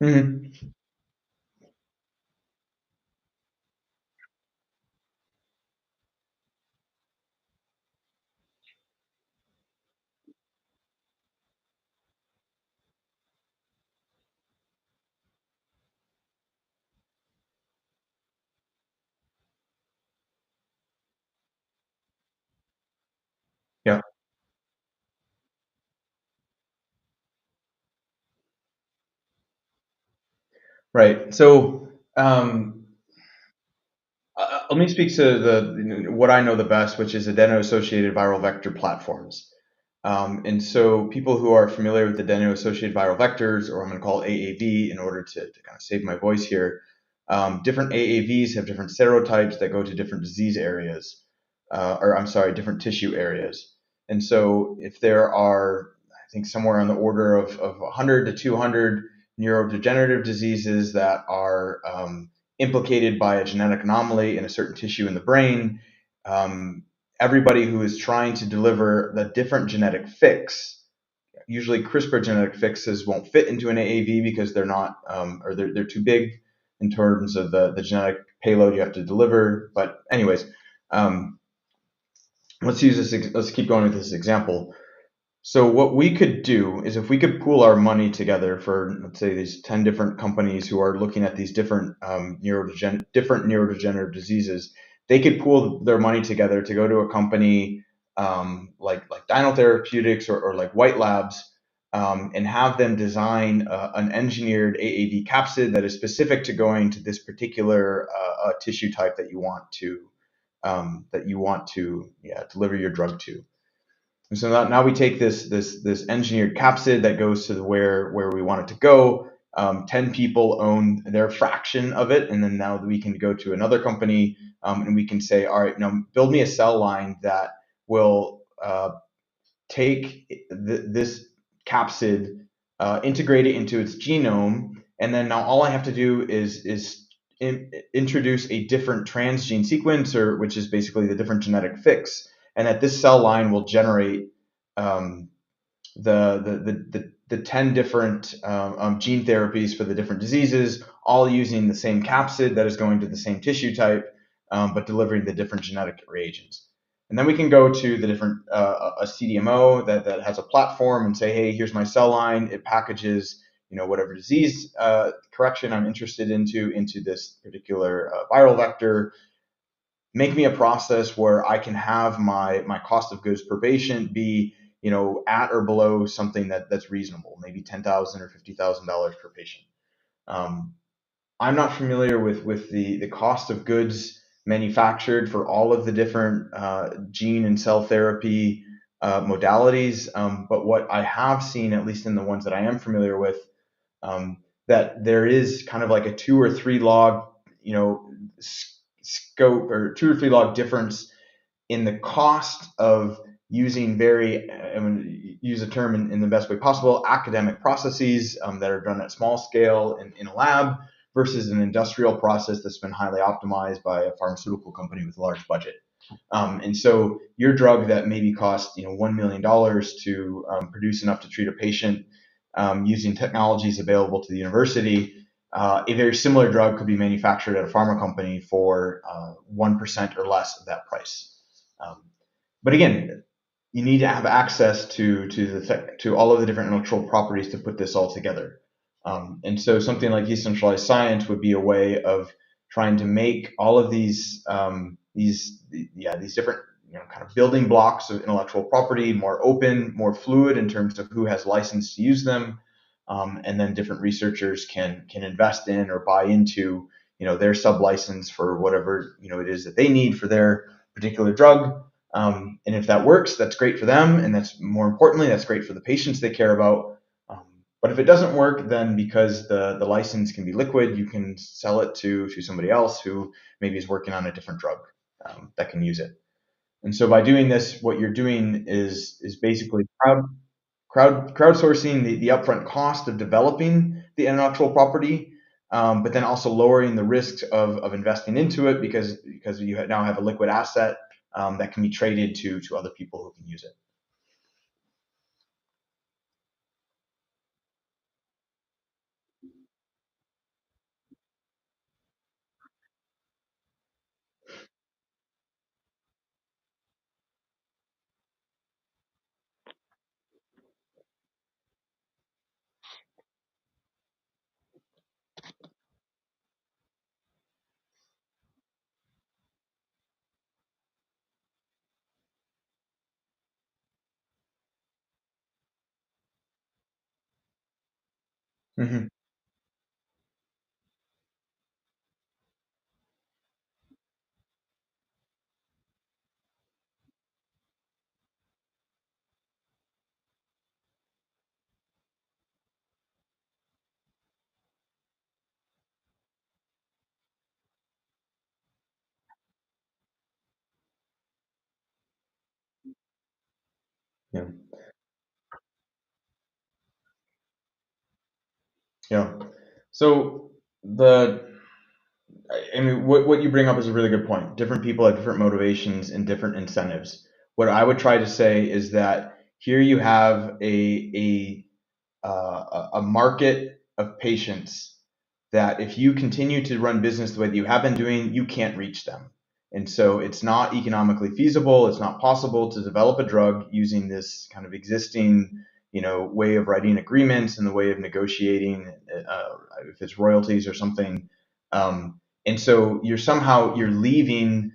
Mm-hmm. Yeah. Right. So let me speak to what I know the best, which is adeno-associated viral vector platforms. And so people who are familiar with the adeno-associated viral vectors, or I'm going to call it AAV in order to kind of save my voice here, different AAVs have different serotypes that go to different disease areas, or I'm sorry, different tissue areas. And so if there are, I think somewhere on the order of 100 to 200 neurodegenerative diseases that are implicated by a genetic anomaly in a certain tissue in the brain, everybody who is trying to deliver the different genetic fix, usually CRISPR genetic fixes won't fit into an AAV because they're not, or they're too big in terms of the genetic payload you have to deliver. But anyways, let's keep going with this example. So what we could do is if we could pool our money together for, let's say, these 10 different companies who are looking at these different neurodegenerative diseases, they could pool their money together to go to a company like Dino Therapeutics or like White Labs, and have them design an engineered AAV capsid that is specific to going to this particular tissue type that you want to deliver your drug to. And so now we take this engineered capsid that goes to where we want it to go. 10 people own their fraction of it, and then now we can go to another company, and we can say, all right, now build me a cell line that will take this capsid, integrate it into its genome, and then now all I have to do is introduce a different transgene sequence, or which is basically the different genetic fix, and that this cell line will generate the 10 different gene therapies for the different diseases, all using the same capsid that is going to the same tissue type, but delivering the different genetic reagents. And then we can go to the different a CDMO that has a platform and say, hey, here's my cell line. It packages whatever disease correction I'm interested into this particular viral vector. Make me a process where I can have my cost of goods per patient be at or below something that's reasonable, maybe $10,000 or $50,000 per patient. I'm not familiar with the cost of goods manufactured for all of the different gene and cell therapy modalities, but what I have seen, at least in the ones that I am familiar with, that there is kind of like a 2 or 3 log, scope, or 2 or 3 log difference in the cost of using I'm going to use a term in the best way possible, academic processes that are done at small scale in a lab versus an industrial process that's been highly optimized by a pharmaceutical company with a large budget. And so your drug that maybe costs $1 million to produce enough to treat a patient using technologies available to the university, a very similar drug could be manufactured at a pharma company for 1% or less of that price. But again, you need to have access to all of the different intellectual properties to put this all together. And so something like decentralized science would be a way of trying to make all of these different kind of building blocks of intellectual property more open, more fluid in terms of who has license to use them, and then different researchers can invest in or buy into their sub license for whatever it is that they need for their particular drug. And if that works, that's great for them, and that's more importantly, that's great for the patients they care about. But if it doesn't work, then because the license can be liquid, you can sell it to somebody else who maybe is working on a different drug that can use it. And so by doing this, what you're doing is basically crowdsourcing the upfront cost of developing the intellectual property, but then also lowering the risks of investing into it because you now have a liquid asset that can be traded to other people who can use it. Mm-hmm. Yeah. Yeah. So I mean, what you bring up is a really good point. Different people have different motivations and different incentives. What I would try to say is that here you have a market of patients that if you continue to run business the way that you have been doing, you can't reach them. And so it's not economically feasible. It's not possible to develop a drug using this kind of existing, way of writing agreements and the way of negotiating, if it's royalties or something. And so you're leaving,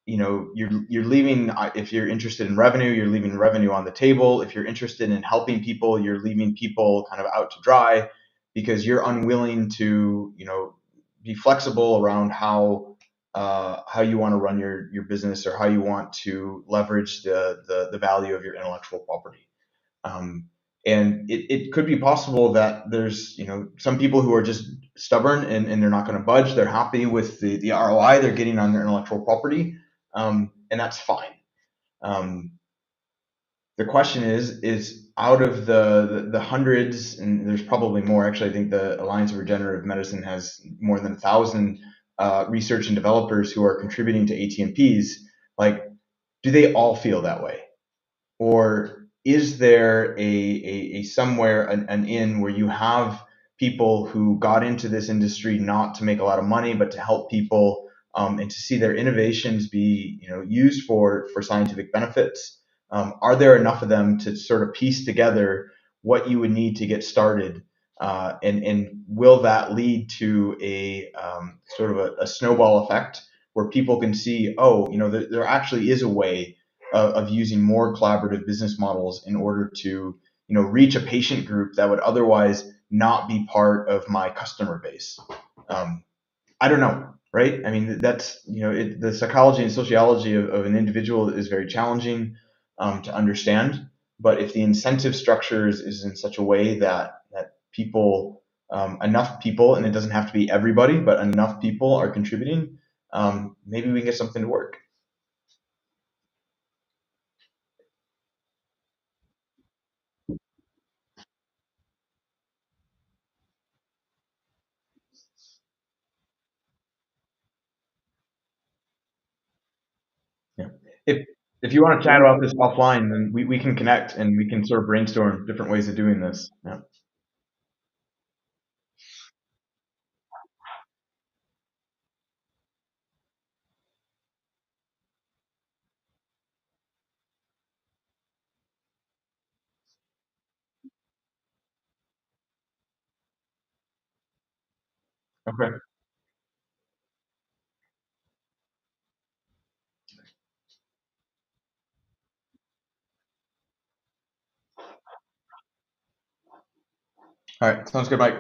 you're leaving. If you're interested in revenue, you're leaving revenue on the table. If you're interested in helping people, you're leaving people kind of out to dry because you're unwilling to, be flexible around how you want to run your business or how you want to leverage the value of your intellectual property. And it could be possible that there's, some people who are just stubborn and they're not going to budge. They're happy with the ROI they're getting on their intellectual property, and that's fine. The question is out of the hundreds, and there's probably more. Actually, I think the Alliance of Regenerative Medicine has more than 1,000 research and developers who are contributing to ATMPs. Like, do they all feel that way? Or is there a somewhere an in where you have people who got into this industry not to make a lot of money, but to help people, and to see their innovations be used for scientific benefits? Are there enough of them to sort of piece together what you would need to get started? And will that lead to a sort of a snowball effect where people can see, oh, there actually is a way of using more collaborative business models in order to reach a patient group that would otherwise not be part of my customer base. I don't know, right? I mean, that's the psychology and sociology of an individual is very challenging to understand. But if the incentive structure is in such a way that people, enough people, and it doesn't have to be everybody, but enough people are contributing, maybe we can get something to work. Yeah. If you want to chat about this offline, then we can connect and we can sort of brainstorm different ways of doing this. Yeah. Okay. All right. Sounds good, Mike.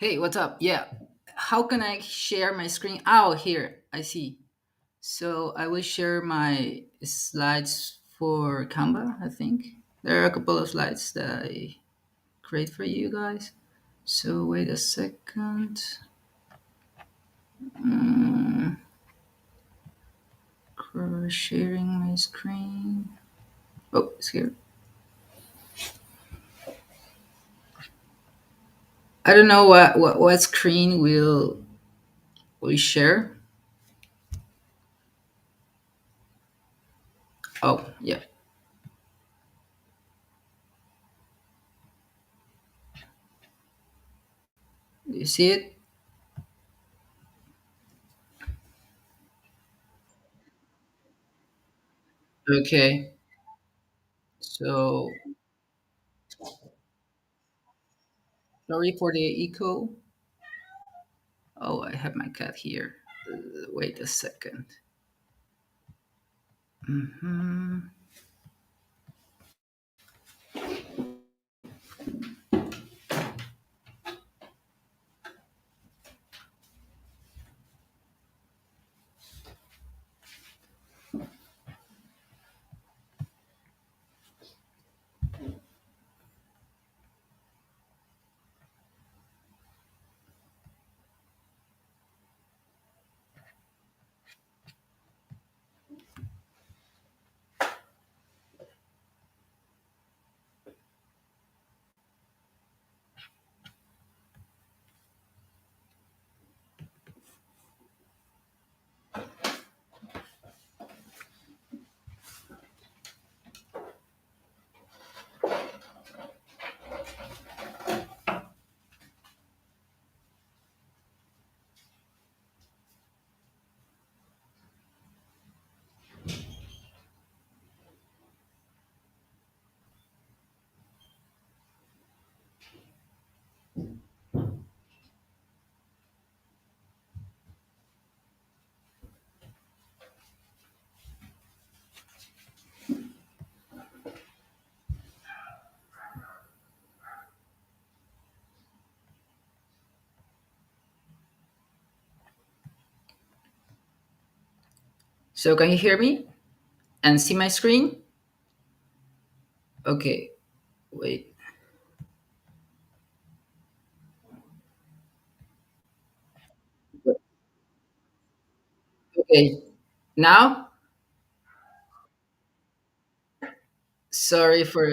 Hey, what's up? Yeah. How can I share my screen? Oh, here. I see. So I will share my slides for Canva, I think. There are a couple of slides that I create for you guys. So wait a second. Sharing my screen. Oh, it's here. I don't know what screen will we share. Oh, yeah. You see it? Okay. So sorry for the echo. Oh, I have my cat here. Wait a second. Hmm. So can you hear me and see my screen? Okay. Wait. Okay. Now, sorry for.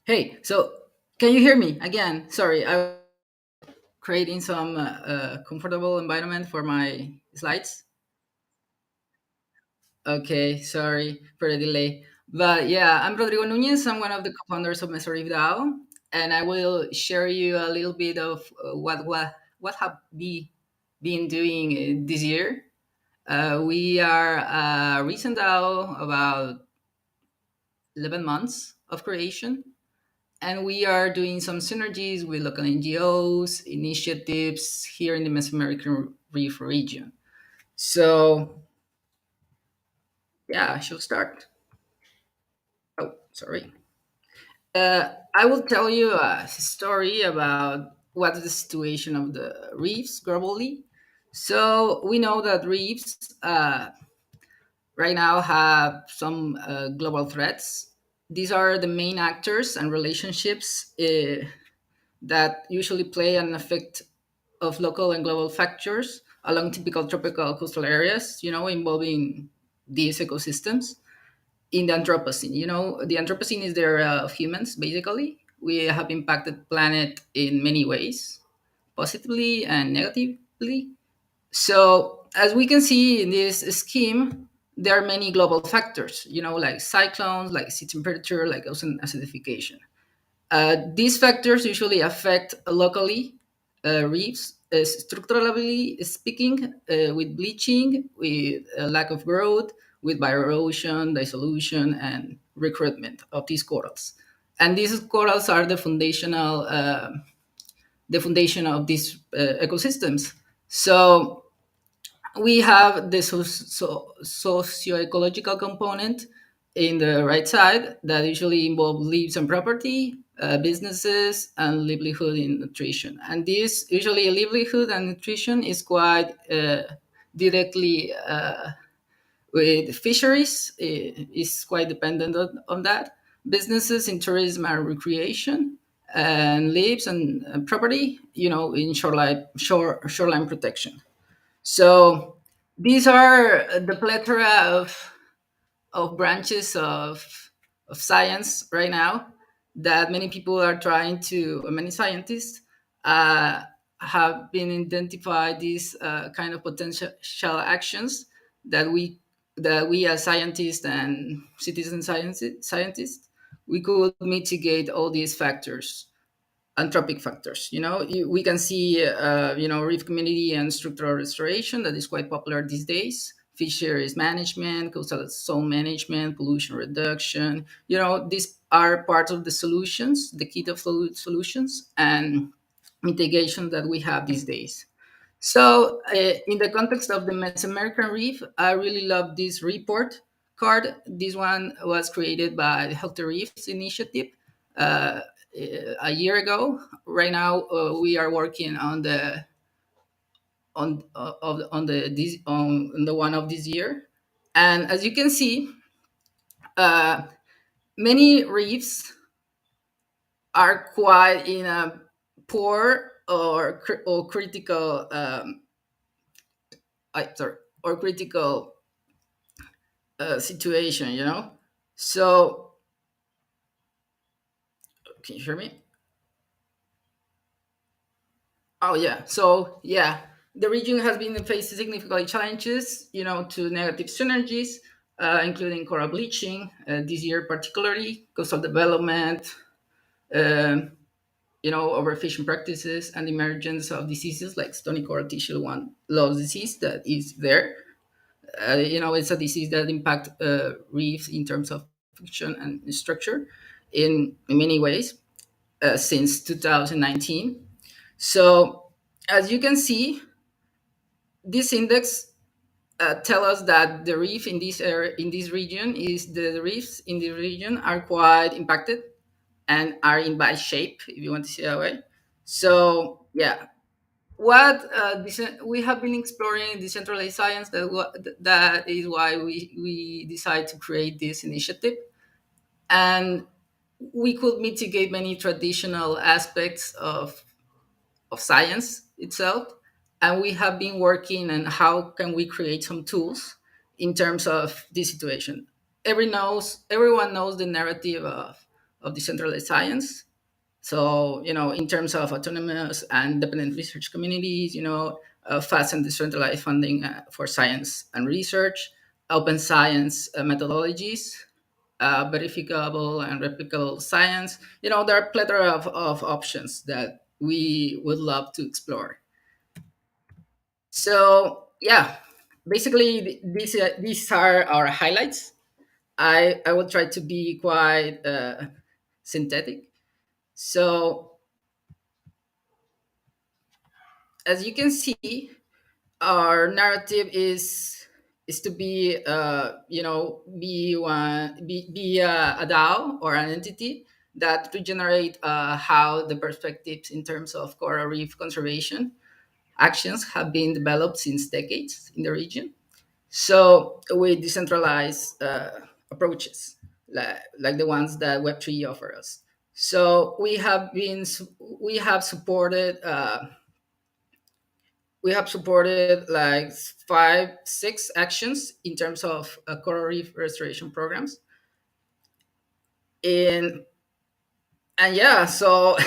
Hey, so can you hear me again? Sorry, I'm creating some comfortable environment for my slides. Okay, sorry for the delay. But yeah, I'm Rodrigo Nuñ겪Z. I'm one of the co-founders of MesoReefDAO, and I will share you a little bit of what have we been doing this year. We are a recent DAO, about 11 months of creation, and we are doing some synergies with local NGOs, initiatives here in the Mesoamerican Reef region. So, yeah, I should start. Oh, sorry. I will tell you a story about what's the situation of the reefs globally. So we know that reefs right now have some global threats. These are the main actors and relationships that usually play an effect of local and global factors along typical tropical coastal areas, involving these ecosystems in the Anthropocene. The Anthropocene is the era of humans, basically. We have impacted planet in many ways, positively and negatively. So, as we can see in this scheme, there are many global factors, like cyclones, like sea temperature, like ocean acidification. These factors usually affect locally reefs, structurally speaking, with bleaching, with lack of growth, with bioerosion, dissolution, and recruitment of these corals. And these corals are the foundation of these ecosystems. So we have the socio-ecological component in the right side that usually involve lives and property, businesses, and livelihood in nutrition. And this usually livelihood and nutrition is quite directly with fisheries, is quite dependent on that. Businesses in tourism and recreation, and lives and property, in shoreline protection. So these are the plethora of branches of science right now that many people are trying to, many scientists uh, have been identified these kind of potential actions that we as scientists and citizen scientists, we could mitigate all these factors, anthropic factors. We can see, reef community and structural restoration that is quite popular these days. Fisheries management, coastal zone management, pollution reduction. These are part of the solutions, the kit of solutions and mitigation that we have these days. So, in the context of the Mesoamerican Reef, I really love this report card. This one was created by the Healthy Reefs Initiative uh, a year ago. Right now, we are working on the on the one of this year, and as you can see, uh, many reefs are quite in a poor or critical sorry, or critical situation. So, can you hear me? Oh yeah. So yeah, the region has been facing significant challenges, to negative synergies, including coral bleaching this year, particularly coastal development, um, overfishing practices, and the emergence of diseases like stony coral tissue one loss disease that is there. It's a disease that impact reefs in terms of function and structure in many ways since 2019. So, as you can see, this index tell us that the reef in this area, in this region, is the reefs in the region are quite impacted and are in bad shape, if you want to see that way. So, yeah, what we have been exploring decentralized science. That is why we decide to create this initiative, and we could mitigate many traditional aspects of science itself, and we have been working on how can we create some tools in terms of this situation. Everyone knows the narrative of decentralized science. So, in terms of autonomous and independent research communities, fast and decentralized funding for science and research, open science methodologies, verifiable and replicable science. There are a plethora of options that we would love to explore. So, yeah, basically, these are our highlights. I will try to be quite synthetic. So as you can see, our narrative is to be be a DAO or an entity that regenerate how the perspectives in terms of coral reef conservation actions have been developed since decades in the region. So with decentralized approaches like the ones that Web3 offers us. So we have supported like five, six actions in terms of coral reef restoration programs. And yeah, so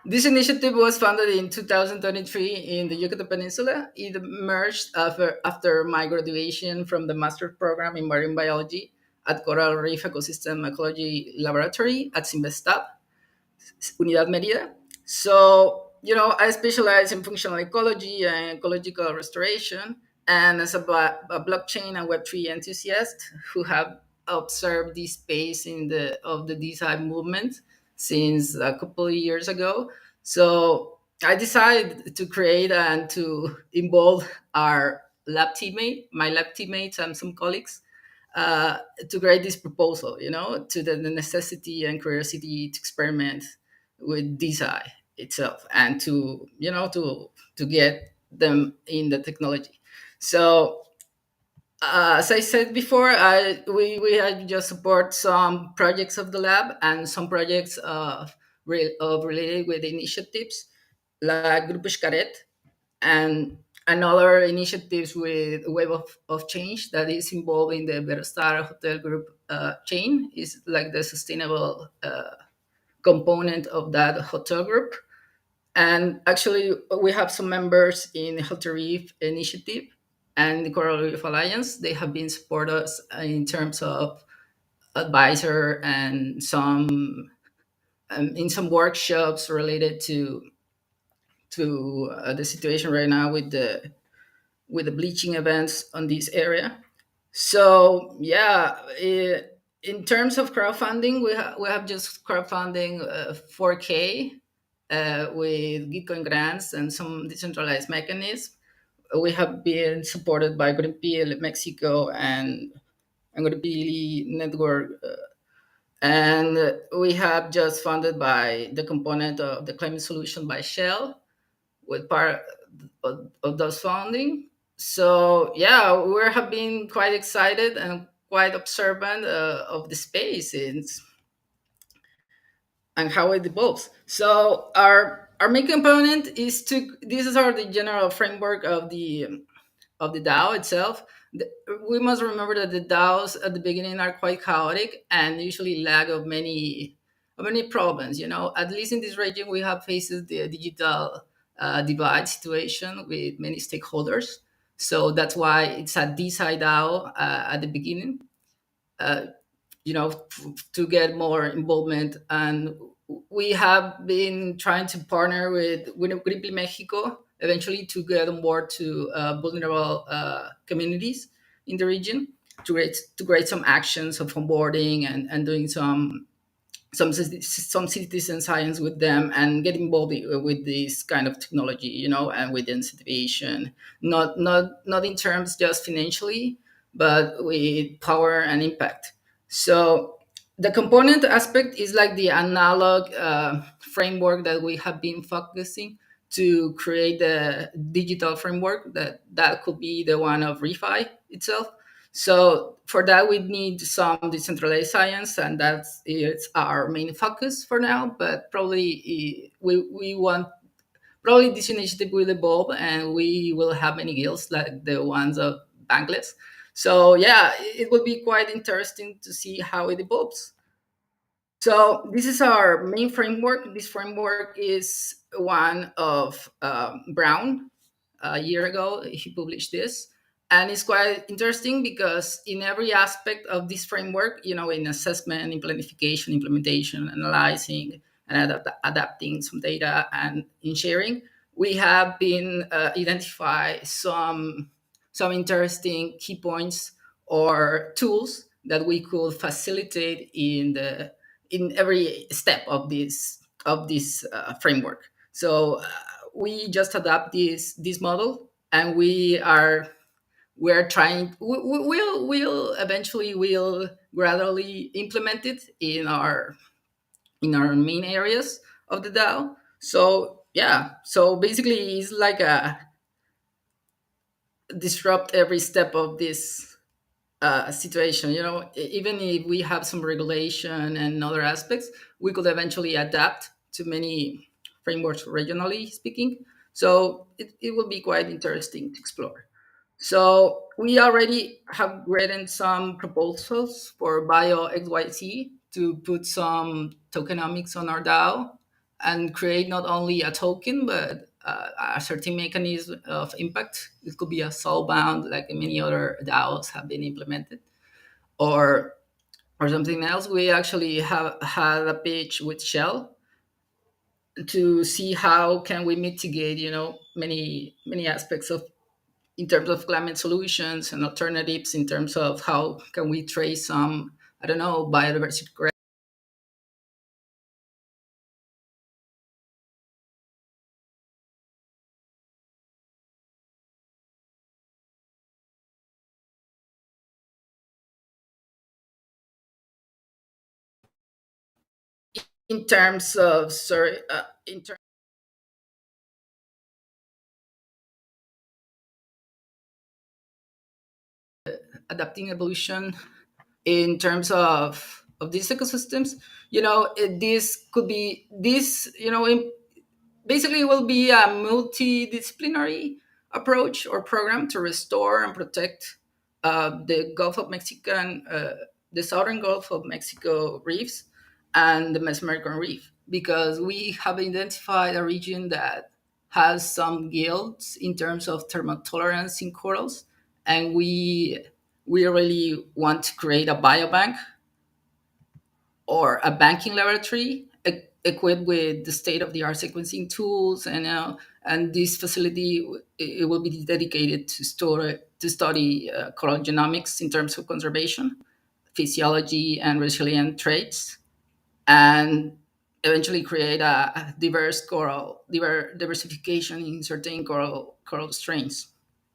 this initiative was founded in 2023 in the Yucatan Peninsula. It emerged after my graduation from the master's program in marine biology at Coral Reef Ecosystem Ecology Laboratory at Simvestab, Unidad Merida. So, I specialize in functional ecology and ecological restoration. And as a blockchain and Web3 enthusiast who have observed this space of the DeSci movement since a couple of years ago. So I decided to create and to involve my lab teammates and some colleagues to create this proposal, to the necessity and curiosity to experiment with DeSci itself and to, to get them in the technology. So as I said before, we had just support some projects of the lab and some projects of related with initiatives like Grupo Xcaret and other initiatives with Web of Change that is involved in the Verostar Hotel Group chain, is like the sustainable component of that hotel group. And actually, we have some members in the Healthy Reef Initiative and the Coral Reef Alliance. They have been support us in terms of advisor and some in some workshops related to the situation right now with the bleaching events on this area. So yeah, in terms of crowdfunding, we have just crowdfunding 4K with Gitcoin grants and some decentralized mechanisms. We have been supported by Greenpeace Mexico and Greenpeace Network. And we have just funded by the component of the climate solution by Shell with part of those funding. So yeah, we have been quite excited and quite observant of the space and how it evolves. So our main component is this is the general framework of the DAO itself. We must remember that the DAOs at the beginning are quite chaotic and usually lag of many problems. At least in this region, we have faced the digital divide situation with many stakeholders. So that's why it's a DeSci DAO at the beginning. Uh, to get more involvement. And we have been trying to partner with Greenpeace Mexico eventually to get on board to vulnerable communities in the region to create some actions of onboarding and doing some citizen science with them and get involved with this kind of technology, and with incentivization, not in terms just financially, but with power and impact. So the component aspect is like the analog framework that we have been focusing to create the digital framework that could be the one of Refi itself. So for that, we need some decentralized science, and that's it's our main focus for now. But probably we want probably this initiative will evolve, and we will have many guilds like the ones of Bankless. So yeah, it will be quite interesting to see how it evolves. So this is our main framework. This framework is one of Brown. A year ago, he published this, and it's quite interesting because in every aspect of this framework, in assessment, in planification, implementation, analyzing, and adapting some data, and in sharing, we have been identify some interesting key points or tools that we could facilitate in every step of this framework. So we just adapt this model, and we're trying we'll eventually will gradually implement it in our main areas of the DAO. So yeah, so basically it's like a disrupt every step of this situation. You know, even if we have some regulation and other aspects, we could eventually adapt to many frameworks regionally speaking. So it will be quite interesting to explore. So we already have written some proposals for Bio XYZ to put some tokenomics on our DAO and create not only a token but a certain mechanism of impact. It could be a soulbound, like many other DAOs have been implemented, or something else. We actually have had a pitch with Shell to see how can we mitigate, you know, many aspects of in terms of climate solutions and alternatives, in terms of how can we trace some, I don't know, biodiversity in terms of sorry in terms adapting evolution in terms of these ecosystems. You know, this could be this, you know, basically it will be a multidisciplinary approach or program to restore and protect the Gulf of Mexican, the southern Gulf of Mexico reefs and the Mesoamerican reef, because we have identified a region that has some guilds in terms of thermotolerance in corals, and we really want to create a biobank or a banking laboratory equipped with the state of the art sequencing tools, and this facility it will be dedicated to study coral genomics in terms of conservation, physiology, and resilient traits, and eventually create a diverse diversification in certain coral strains.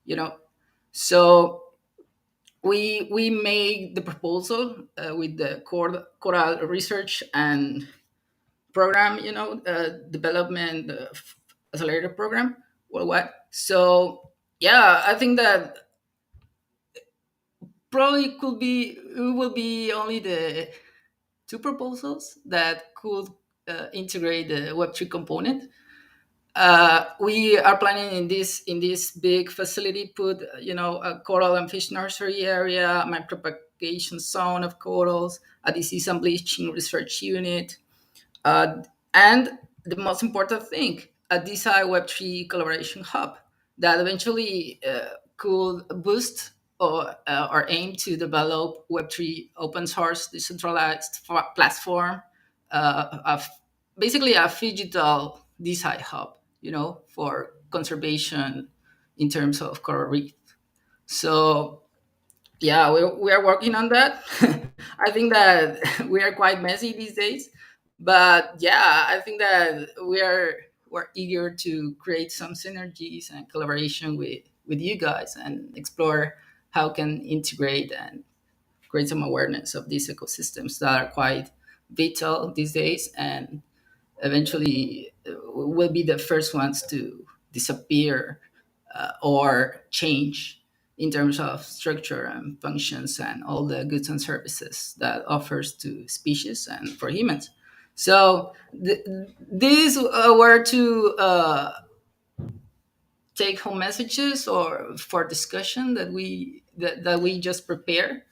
You know, so we made the proposal with the coral research and program, you know, development accelerator program worldwide. So yeah, I think that probably could be it will be only the two proposals that could integrate the Web3 component. We are planning in this big facility put, you know, a coral and fish nursery area, micropropagation zone of corals, a disease and bleaching research unit, and the most important thing, a DeSci Web3 collaboration hub that eventually could boost or aim to develop Web3 open source decentralized platform of basically a digital DeSci hub, you know, for conservation in terms of coral reef. So yeah, we are working on that. I think that we are quite messy these days, but yeah, I think that we're eager to create some synergies and collaboration with you guys and explore how can integrate and create some awareness of these ecosystems that are quite vital these days, and eventually will be the first ones to disappear or change in terms of structure and functions and all the goods and services that offers to species and for humans. So these were two take home messages or for discussion that we just prepared.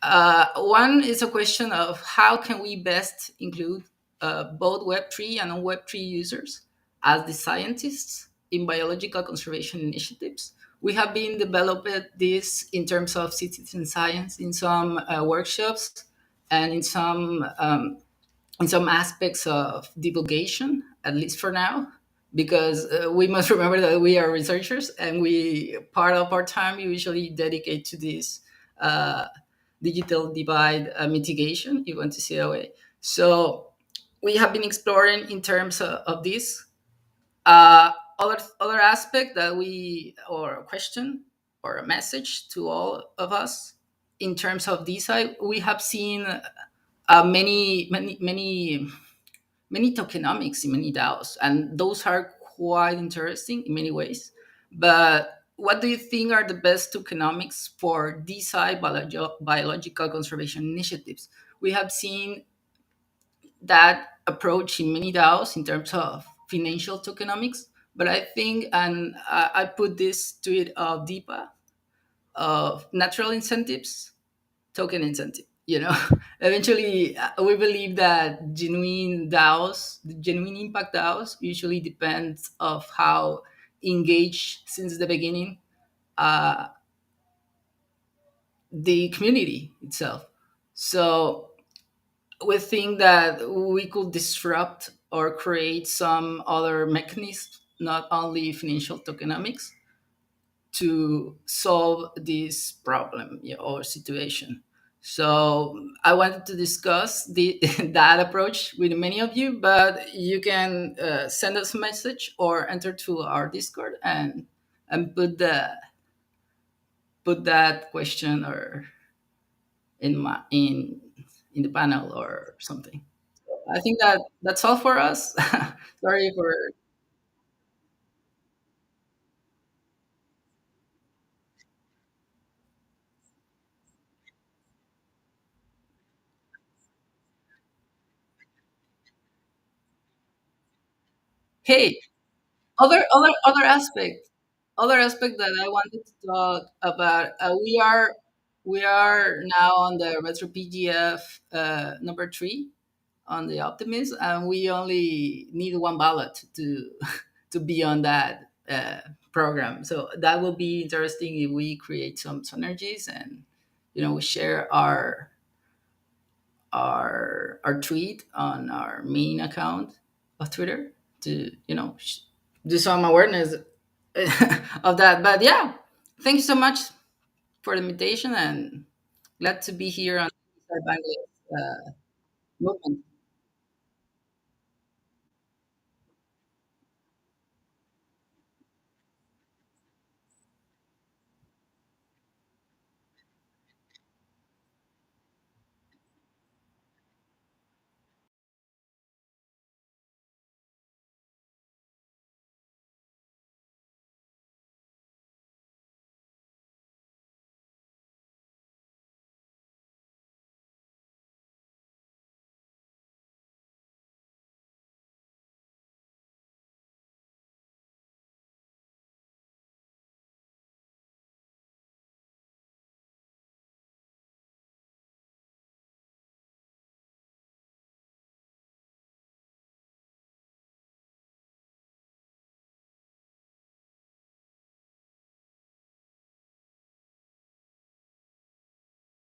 One is a question of how can we best include both Web3 and non-Web3 users as the scientists in biological conservation initiatives. We have been developing this in terms of citizen science in some workshops and in some aspects of divulgation, at least for now. because we must remember that we are researchers, and we part of our time usually dedicate to this uh, digital divide mitigation, you want to see that way. So we have been exploring in terms of this other aspect that we, or a question or a message to all of us in terms of DeSci. We have seen many tokenomics in many DAOs, and those are quite interesting in many ways. But what do you think are the best tokenomics for DeSci biological conservation initiatives? We have seen that approach in many DAOs in terms of financial tokenomics, but I think, and I put this tweet of Deepa, of natural incentives, token incentive. Eventually, we believe that genuine DAOs, the genuine impact DAOs, usually depends of how engaged since the beginning uh, the community itself. So we think that we could disrupt or create some other mechanisms, not only financial tokenomics, to solve this problem, or situation. So I wanted to discuss that approach with many of you, but you can send us a message or enter to our Discord and put that question or in my in the panel or something. I think that that's all for us. Sorry for. Hey, other aspect that I wanted to talk about. We are now on the retro PGF number 3 on the Optimist, and we only need one ballot to to be on that program. So that will be interesting if we create some synergies, and we share our tweet on our main account of Twitter to do some awareness of that. But yeah, thank you so much for the invitation, and glad to be here on the Bankless movement.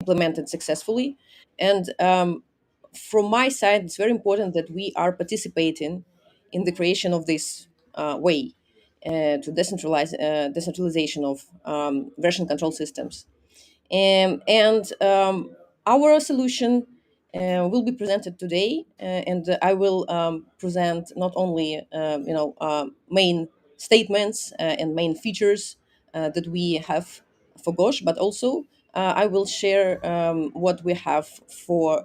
implemented successfully. And from my side, it's very important that we are participating in the creation of this way to decentralization of version control systems. And our solution will be presented today, and I will present not only main statements and main features that we have for Gosh, but also I will share what we have for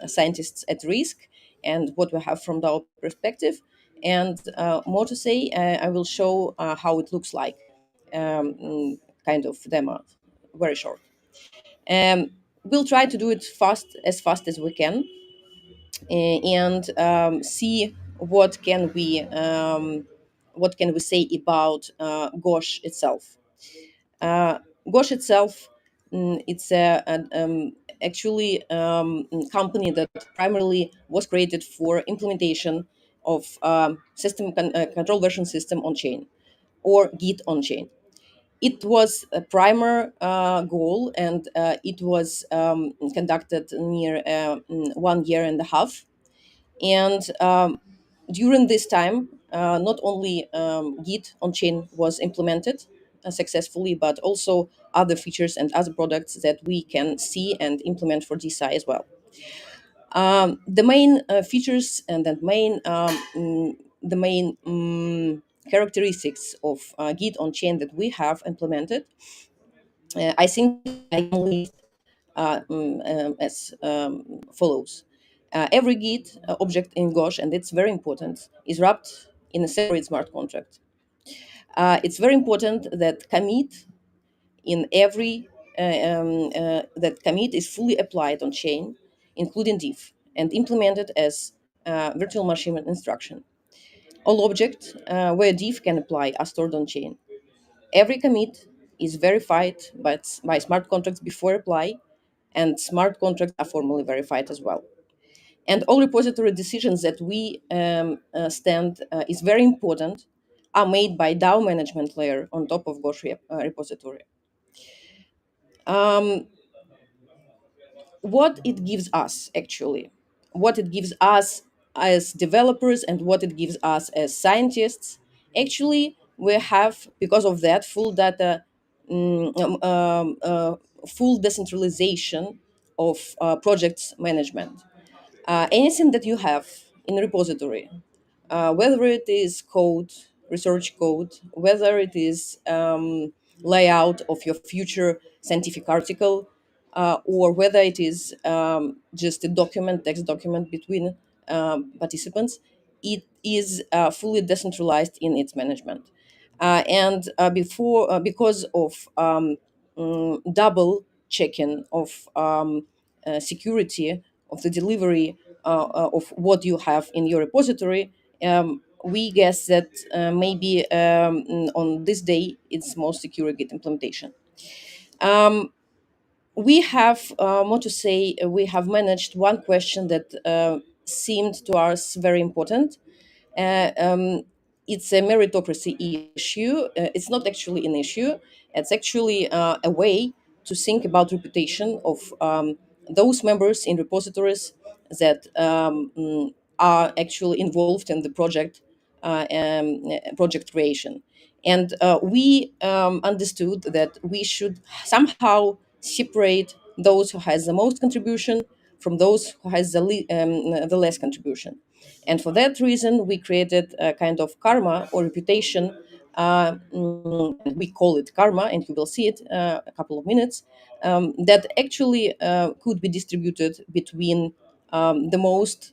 scientists at risk and what we have from our perspective. And more to say, I will show how it looks like, kind of demo, very short. Um, we'll try to do it fast as we can, and see what can we say about Gosh itself. Uh, Gosh itself, it's actually company that primarily was created for implementation of control version system on chain or Git on chain. It was a primer goal, and it was conducted near 1 year and a half. And during this time, not only Git on chain was implemented successfully, but also other features and other products that we can see and implement for DeSci as well. The main features and the main characteristics of Git on chain that we have implemented, I think I can list as follows. Every Git object in Gosh, and it's very important, is wrapped in a separate smart contract. It's very important that commit in every that commit is fully applied on chain, including diff, and implemented as virtual machine instruction. All objects where diff can apply are stored on chain. Every commit is verified by smart contracts before apply, and smart contracts are formally verified as well. And all repository decisions that we stand is very important are made by DAO management layer on top of Gosh repository. What it gives us actually, what it gives us as developers and what it gives us as scientists, actually we have, because of that, full data, full decentralization of projects management. Anything that you have in a repository, whether it is code, research code, whether it is layout of your future scientific article, or whether it is just a document, text document between participants, it is fully decentralized in its management. Because of double checking of security of the delivery of what you have in your repository, we guess that maybe on this day it's most secure Git implementation. We have more to say. We have managed one question that seemed to us very important. Uh, um, it's a meritocracy issue. It's not actually an issue. It's actually a way to think about reputation of those members in repositories that are actually involved in the project creation. And we understood that we should somehow separate those who has the most contribution from those who has the less contribution. And for that reason, we created a kind of karma or reputation. We call it karma, and you will see it a couple of minutes. That actually could be distributed between the most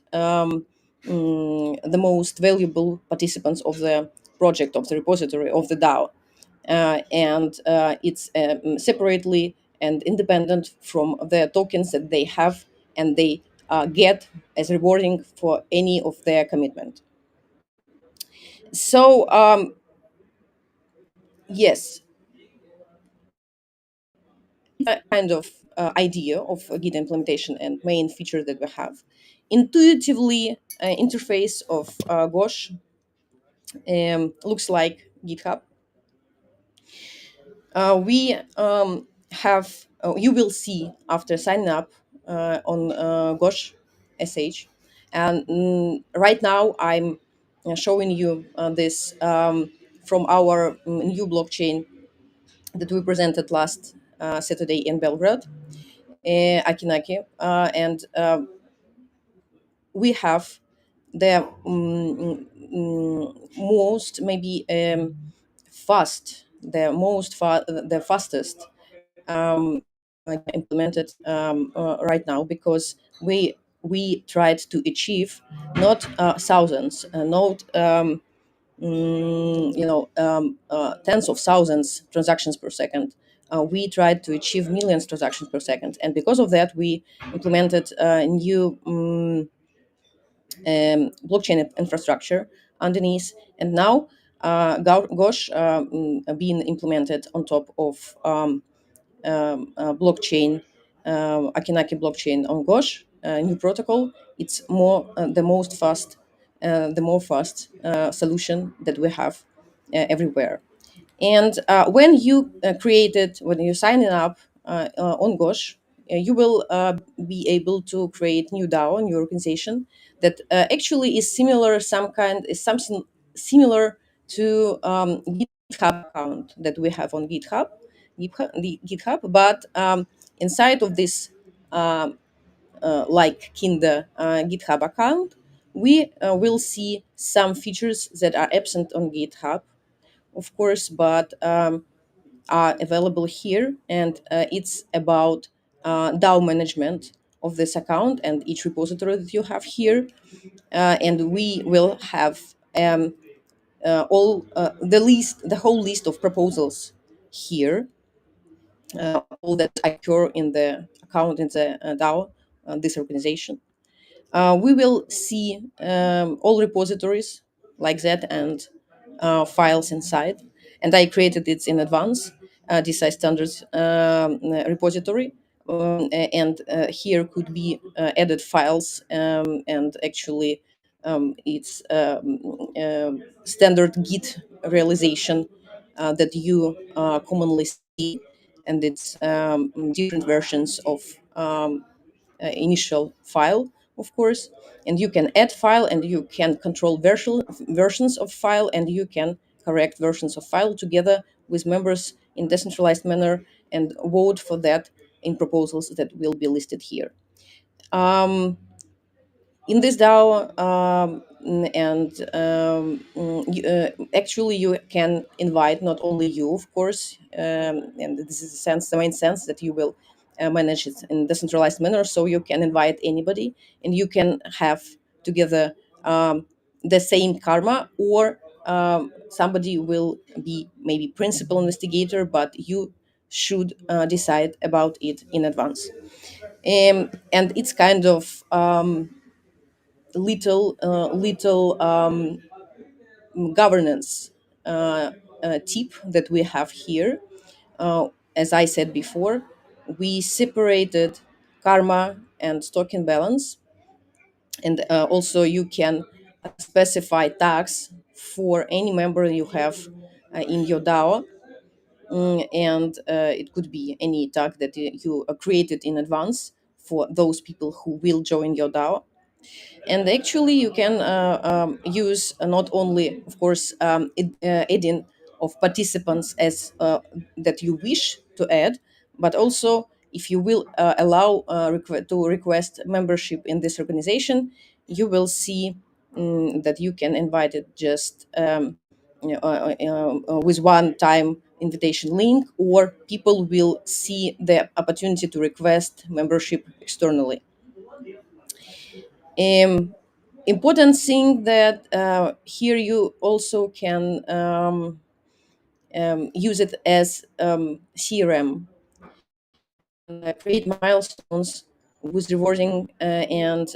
valuable participants of the project, of the repository, of the DAO. And it's separately and independent from the tokens that they have and they get as rewarding for any of their commitment. So yes, a kind of idea of Git implementation and main feature that we have. Intuitively, interface of Gosh looks like GitHub. We have, you will see after signing up on Gosh SH. And right now I'm showing you this from our new blockchain that we presented last Saturday in Belgrade, Akinaki. And we have the most maybe the fastest implemented right now, because we tried to achieve not thousands, not tens of thousands transactions per second. We tried to achieve millions transactions per second, and because of that, we implemented a new blockchain infrastructure underneath, and now Gosh being implemented on top of blockchain, Akinaki blockchain on Gosh, new protocol. It's the more fast solution that we have everywhere. And when you're signing up on Gosh, you will be able to create new DAO, new organization that actually is similar, is something similar to GitHub account that we have on GitHub, but inside of this like Kinder GitHub account, we will see some features that are absent on GitHub, of course, but are available here. And it's about DAO management of this account and each repository that you have here. And we will have the whole list of proposals here, all that occur in the account in the DAO, this organization. We will see all repositories like that and files inside. And I created it in advance, DeSci standards repository. And here could be added files, and actually it's standard Git realization that you commonly see, and it's different versions of initial file, of course, and you can add file and you can control versions of file, and you can correct versions of file together with members in decentralized manner and vote for that in proposals that will be listed here. In this DAO, actually you can invite not only you, of course, and this is the main sense that you will manage it in decentralized manner, so you can invite anybody and you can have together the same karma, or somebody will be maybe principal investigator, but you should decide about it in advance. And it's kind of little governance tip that we have here. As I said before, we separated karma and token balance, and also you can specify tags for any member you have in your DAO. And it could be any tag that you created in advance for those people who will join your DAO. And actually you can use not only, of course, adding of participants as that you wish to add, but also if you will allow to request membership in this organization, you will see that you can invite it just with one time invitation link, or people will see the opportunity to request membership externally. Important thing that here you also can use it as CRM, create milestones with rewarding and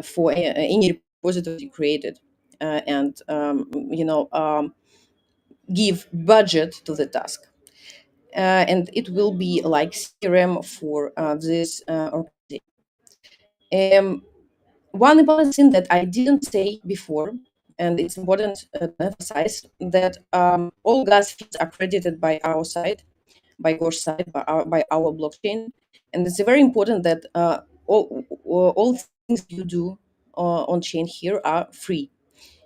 for any repository you created, and give budget to the task. And it will be like CRM for this organization. One important thing that I didn't say before, and it's important to emphasize, that all gas fees are credited by our side, by Gosh side, by our blockchain. And it's very important that all things you do on chain here are free.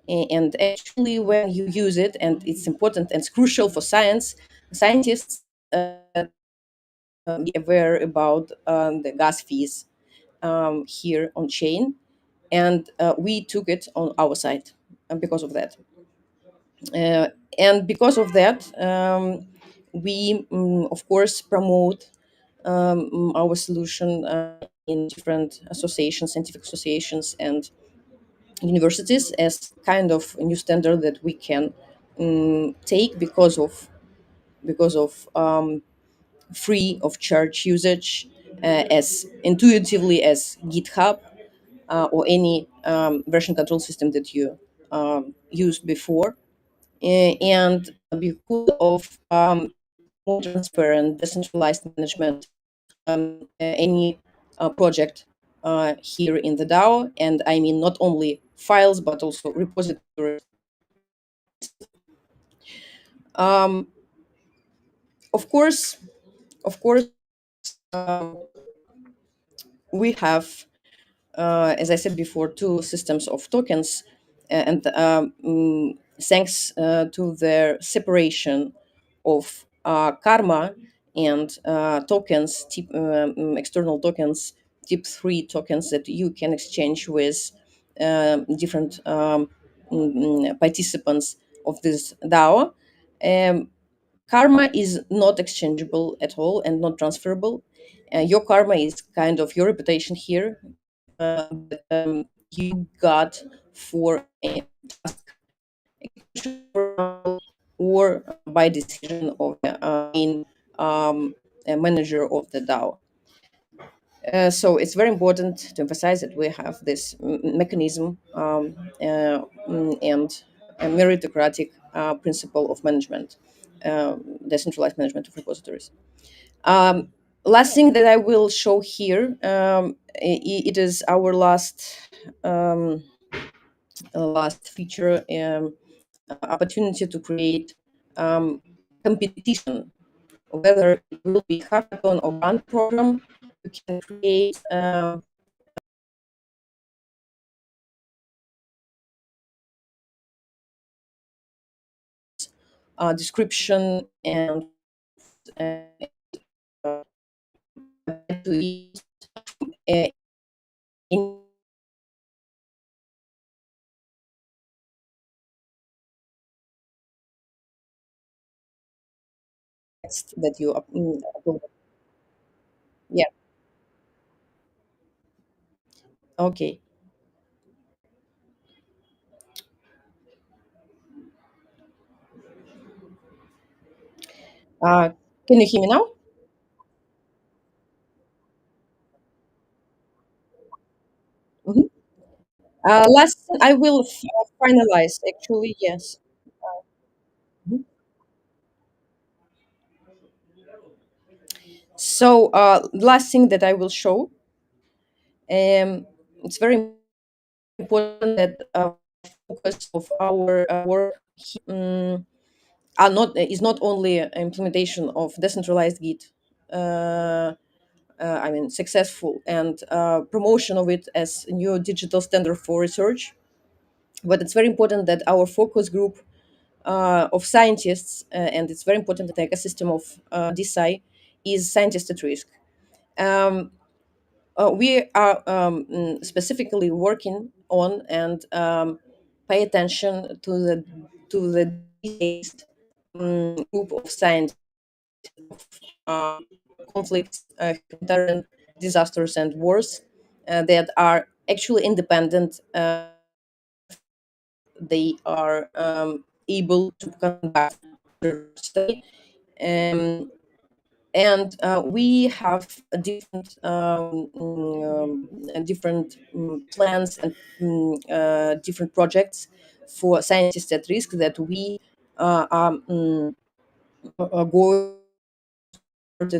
And actually, when you use it, and it's important and it's crucial for scientists be aware about the gas fees here on chain, and we took it on our side because of that. And because of that, we, of course, promote our solution in different associations, scientific associations, and universities as kind of a new standard that we can take because of free of charge usage, as intuitively as GitHub or any version control system that you used before. And because of more transparent, decentralized management, any project here in the DAO, and I mean not only files but also repositories. Um, of course, we have, as I said before, two systems of tokens. and thanks to their separation of karma and tokens, external tokens, tip 3 tokens that you can exchange with different participants of this DAO. Um, Karma is not exchangeable at all and not transferable. Your karma is kind of your reputation here that you got for a task or by decision of the main manager of the DAO. So it's very important to emphasize that we have this mechanism and a meritocratic principle of management, decentralized management of repositories. Um, Last thing that I will show here, it is our um, last feature, opportunity to create competition, whether it will be hackathon or grant program. You can create description and uh, to it in text that you upload. Yeah. Okay. Uh, can you hear me now? Mhm. Last, I will finalize. Actually, yes. Mhm. So, last thing that I will show. It's very important that focus of our work are not is not only implementation of decentralized Git. Uh, I mean, successful and promotion of it as a new digital standard for research. But it's very important that our focus group of scientists, and it's very important that the ecosystem of DeSci is scientist at risk. Um, we are specifically working on and pay attention to the based group of scientists, uh, conflicts, humanitarian disasters, and wars that are actually independent. They are able to conduct study. Um, and we have a different plans and different projects for scientists at risk that we are going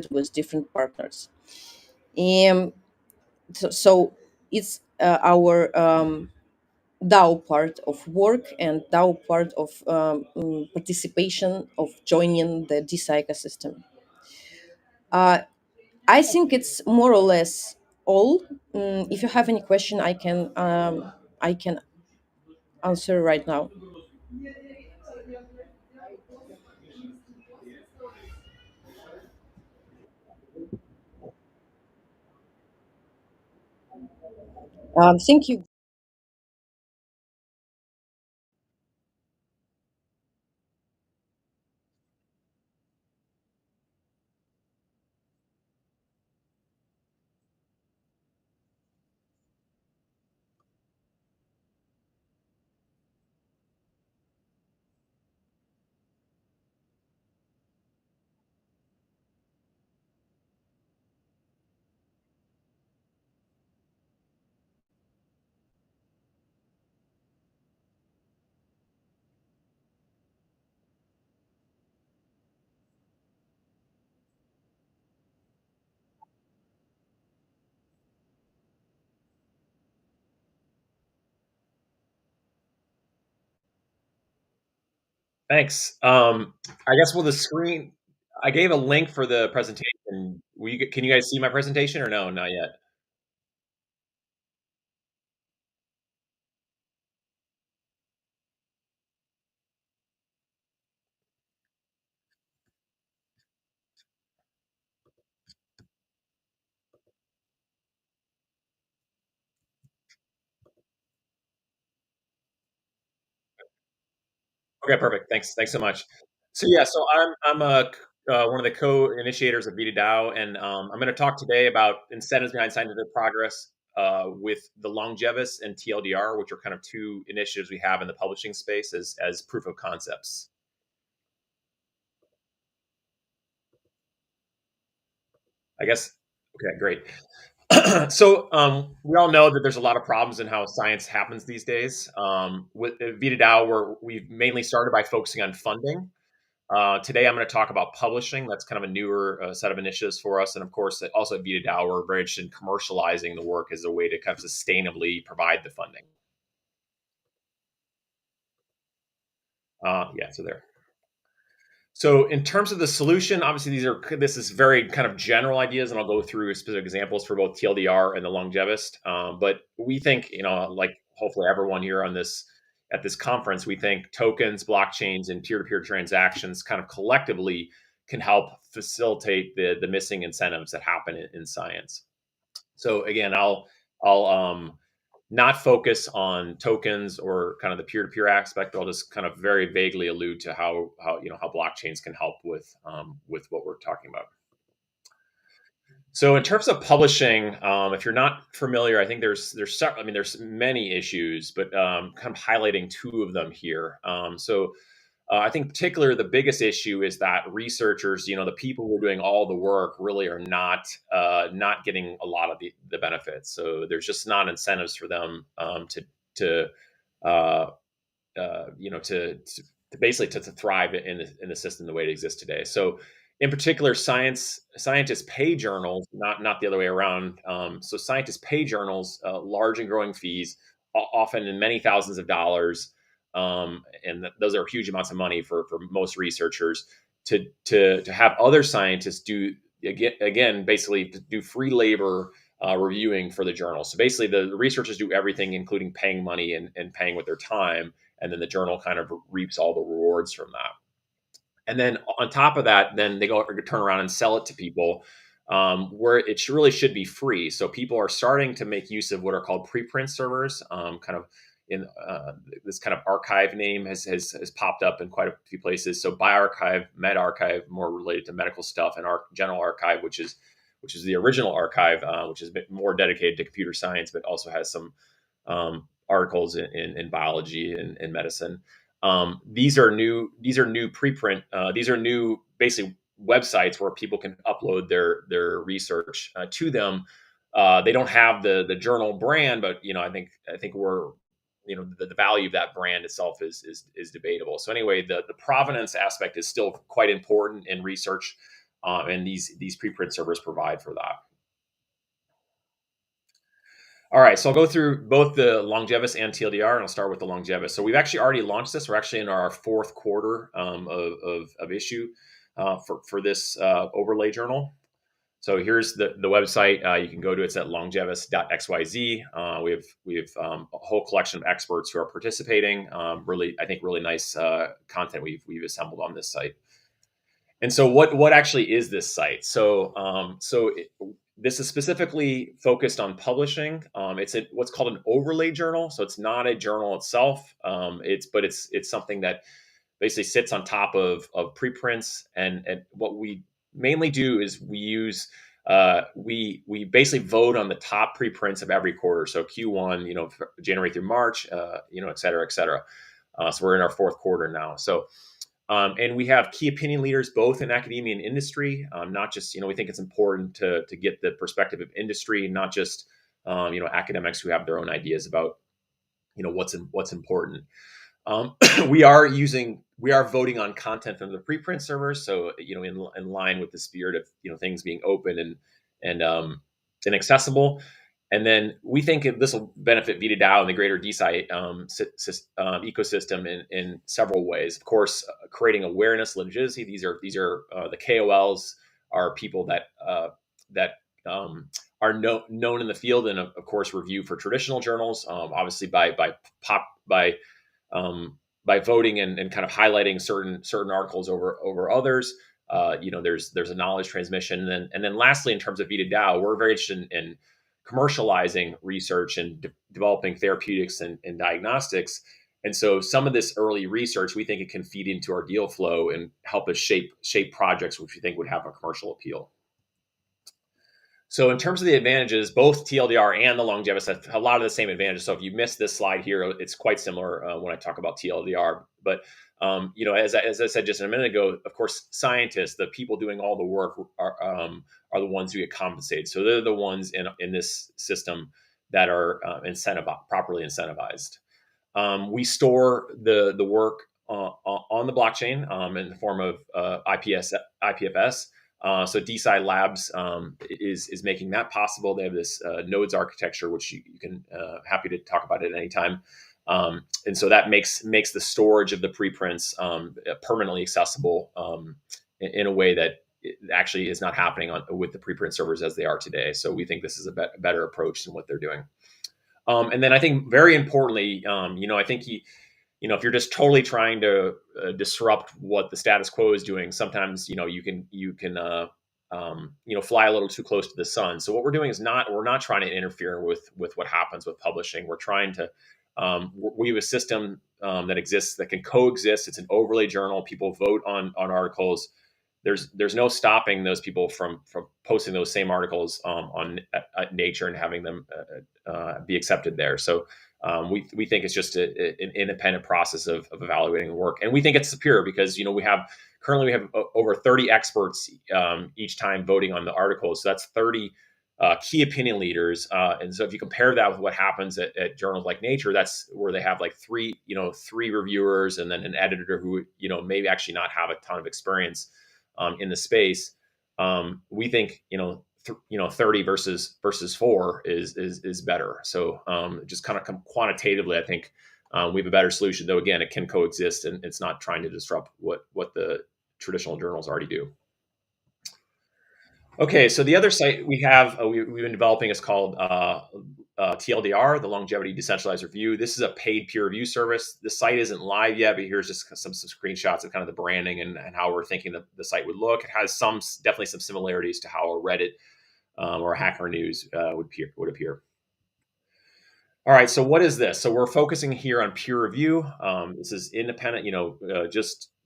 with different partners. Um, so it's our DAO part of work and DAO part of participation of joining the DeSci ecosystem. Uh, I think it's more or less all. If you have any question, I can answer right now. Thank you. Thanks. I guess will the screen? I gave a link for the presentation. Can you guys see my presentation or no? Not yet. Okay, perfect. Thanks so much. So yeah, so I'm one of the co-initiators of BDAO, and I'm going to talk today about incentives behind scientific progress with the Longevous and TLDR, which are kind of two initiatives we have in the publishing space as proof of concepts. I guess. Okay, great. So we all know that there's a lot of problems in how science happens these days. With VitaDAO, we've mainly started by focusing on funding. Today, I'm going to talk about publishing. That's kind of a newer set of initiatives for us. And of course, also at VitaDAO, we're very interested in commercializing the work as a way to kind of sustainably provide the funding. Yeah, so there. So in terms of the solution, obviously this is very kind of general ideas, and I'll go through specific examples for both TLDR and the Longevist. But we think, like hopefully everyone here at this conference, we think tokens, blockchains, and peer-to-peer transactions kind of collectively can help facilitate the missing incentives that happen in science. So again, I'll not focus on tokens or kind of the peer-to-peer aspect. I'll just kind of very vaguely allude to how blockchains can help with what we're talking about. So in terms of publishing, if you're not familiar, I think there's many issues, but kind of highlighting two of them here. I think particularly the biggest issue is that researchers, the people who are doing all the work, really are not getting a lot of the benefits. So there's just not incentives for them to basically to thrive in the system the way it exists today. So in particular, scientists pay journals, not the other way around. So scientists pay journals large and growing fees, often in many thousands of dollars. And those are huge amounts of money for most researchers to have other scientists do again basically to do free labor reviewing for the journal. So basically the researchers do everything, including paying money and paying with their time, and then the journal kind of reaps all the rewards from that. And then on top of that, then they go turn around and sell it to people where it really should be free. So people are starting to make use of what are called preprint servers, kind of in this kind of archive name has popped up in quite a few places. So bioRxiv, medRxiv, more related to medical stuff, and general archive, which is the original archive, which is a bit more dedicated to computer science, but also has some articles in biology and medicine. These are new preprint. These are new basically websites where people can upload their research to them. They don't have the journal brand, but I think we're the value of that brand itself is debatable. So anyway, the provenance aspect is still quite important in research, and these preprint servers provide for that. All right, so I'll go through both the Longevous and TLDR, and I'll start with the Longevous. So we've actually already launched this. We're actually in our fourth quarter of issue for this overlay journal. So here's the website. You can go to it's at longevous.xyz. We have a whole collection of experts who are participating. Really nice content we've assembled on this site. And so what actually is this site? This is specifically focused on publishing. It's what's called an overlay journal. So it's not a journal itself. It's something that basically sits on top of preprints. And what we mainly do is we basically vote on the top preprints of every quarter. So Q1, January through March, et cetera, et cetera. So we're in our fourth quarter now. So. And we have key opinion leaders both in academia and industry. Not just, we think it's important to get the perspective of industry, not just, academics who have their own ideas about, what's important. We are voting on content from the preprint servers. So, in line with the spirit of, things being open and accessible. And then we think this will benefit VitaDAO and the greater DeSci ecosystem in several ways. Of course, creating awareness, legitimacy. These are the KOLs are people that are known in the field, and of course review for traditional journals. Obviously, by voting and kind of highlighting certain articles over others. There's a knowledge transmission, and then lastly, in terms of VitaDAO, we're very interested in commercializing research and developing therapeutics and diagnostics. And so some of this early research, we think it can feed into our deal flow and help us shape projects which we think would have a commercial appeal. So in terms of the advantages, both TLDR and the longevity have a lot of the same advantages. So if you missed this slide here, it's quite similar when I talk about TLDR. But as I said just a minute ago, of course, scientists, the people doing all the work, are the ones who get compensated. So they're the ones in this system that are properly incentivized. We store the work on the blockchain in the form of IPFS. So DeSci Labs is making that possible. They have this nodes architecture, which you can happy to talk about at any time. And so that makes the storage of the preprints permanently accessible in a way that it actually is not happening with the preprint servers as they are today. So we think this is a better approach than what they're doing. And then I think very importantly, I think if you're just totally trying to disrupt what the status quo is doing, sometimes you can fly a little too close to the sun. So what we're doing is we're not trying to interfere with what happens with publishing. We're trying to we have a system that exists that can coexist. It's an overlay journal. People vote on articles. There's no stopping those people from posting those same articles on Nature and having them be accepted there. So we think it's just an independent process of evaluating the work, and we think it's superior because we have over 30 experts each time voting on the articles. So that's 30 key opinion leaders, and so if you compare that with what happens at journals like Nature, that's where they have like three reviewers and then an editor who maybe actually not have a ton of experience in the space. We think 30 versus 4 is better. So just kind of quantitatively, I think we have a better solution. Though again, it can coexist, and it's not trying to disrupt what the traditional journals already do. Okay, so the other site we have we've been developing is called TLDR, the Longevity Decentralized Review. This is a paid peer review service. The site isn't live yet, but here's just some screenshots of kind of the branding and how we're thinking the site would look. It has definitely some similarities to how a Reddit or a Hacker News would appear. All right, so what is this? So we're focusing here on peer review. This is independent,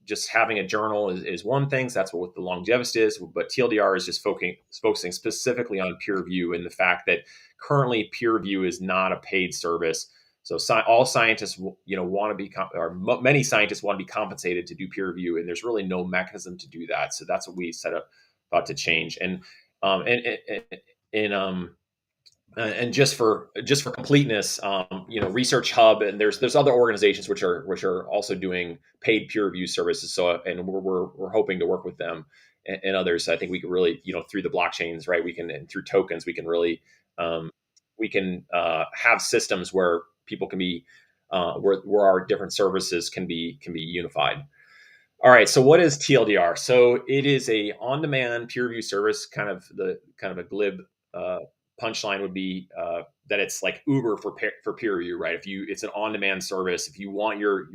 just having a journal is one thing. So that's what the longevity is. But TLDR is just focusing specifically on peer review and the fact that currently peer review is not a paid service. So all scientists, want to be, or many scientists want to be compensated to do peer review, and there's really no mechanism to do that. So that's what we set up about to change. And just for completeness, Research Hub, and there's other organizations which are also doing paid peer review services. So, and we're hoping to work with them and others. So I think we could really, through the blockchains, right? And through tokens, we can really have systems where people can be where our different services can be unified. All right. So what is TLDR? So it is a on-demand peer review service. Kind of a glib punchline would be that it's like Uber for peer review, right? It's an on-demand service. If you want your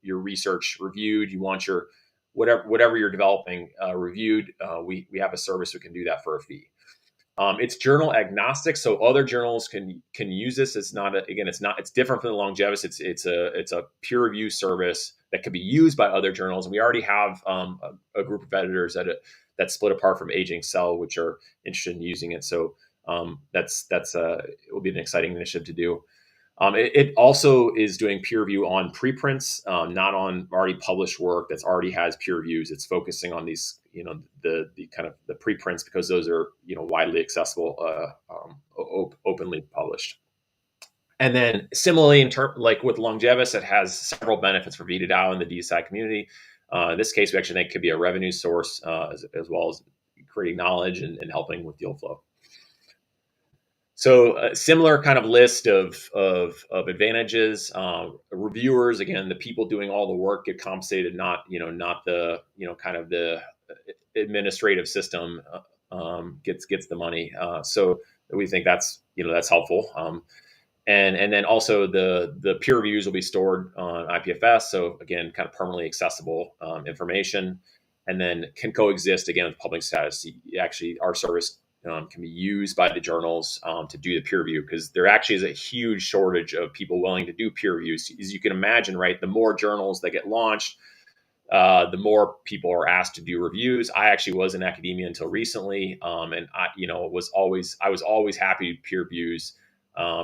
research reviewed, you want your whatever you're developing reviewed, we have a service who can do that for a fee. It's journal agnostic, so other journals can use this. It's different from the longevity. It's a peer review service that could be used by other journals. And we already have a group of editors that split apart from Aging Cell, which are interested in using it. So it will be an exciting initiative to do. It also is doing peer review on preprints, not on already published work that's already has peer reviews. It's focusing on these, the kind of the preprints because those are, widely accessible, openly published. And then similarly, like with Longevity, it has several benefits for DAO and the DeSci community. In this case, we actually think it could be a revenue source as well as creating knowledge and helping with deal flow. So a similar kind of list of advantages. Reviewers, again, the people doing all the work get compensated, not the kind of the administrative system gets the money. So we think that's helpful. And then also the peer reviews will be stored on IPFS. So again, kind of permanently accessible information, and then can coexist again with public status. Actually, our service can be used by the journals to do the peer review, because there actually is a huge shortage of people willing to do peer reviews. As you can imagine, right, the more journals that get launched, the more people are asked to do reviews. I actually was in academia until recently, and I was always happy to peer reviews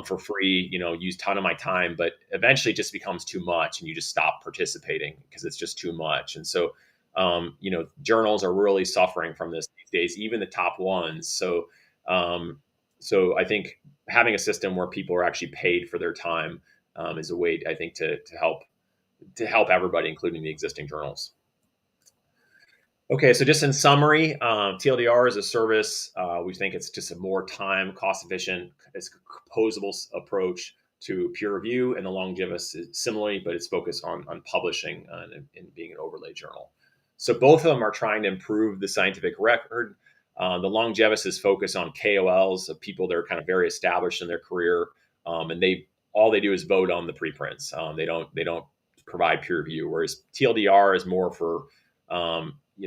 for free. Use a ton of my time, but eventually it just becomes too much, and you just stop participating because it's just too much. And so, journals are really suffering from this these days, even the top ones. So I think having a system where people are actually paid for their time is a way, I think, to help everybody, including the existing journals. Okay, so just in summary, TLDR is a service. We think it's just a more time, cost efficient, it's a composable approach to peer review, and the Longevus is similarly, but it's focused on publishing and being an overlay journal. So both of them are trying to improve the scientific record. The Longevus is focused on KOLs, of people that are kind of very established in their career, and all they do is vote on the preprints. They don't provide peer review, whereas TLDR is more for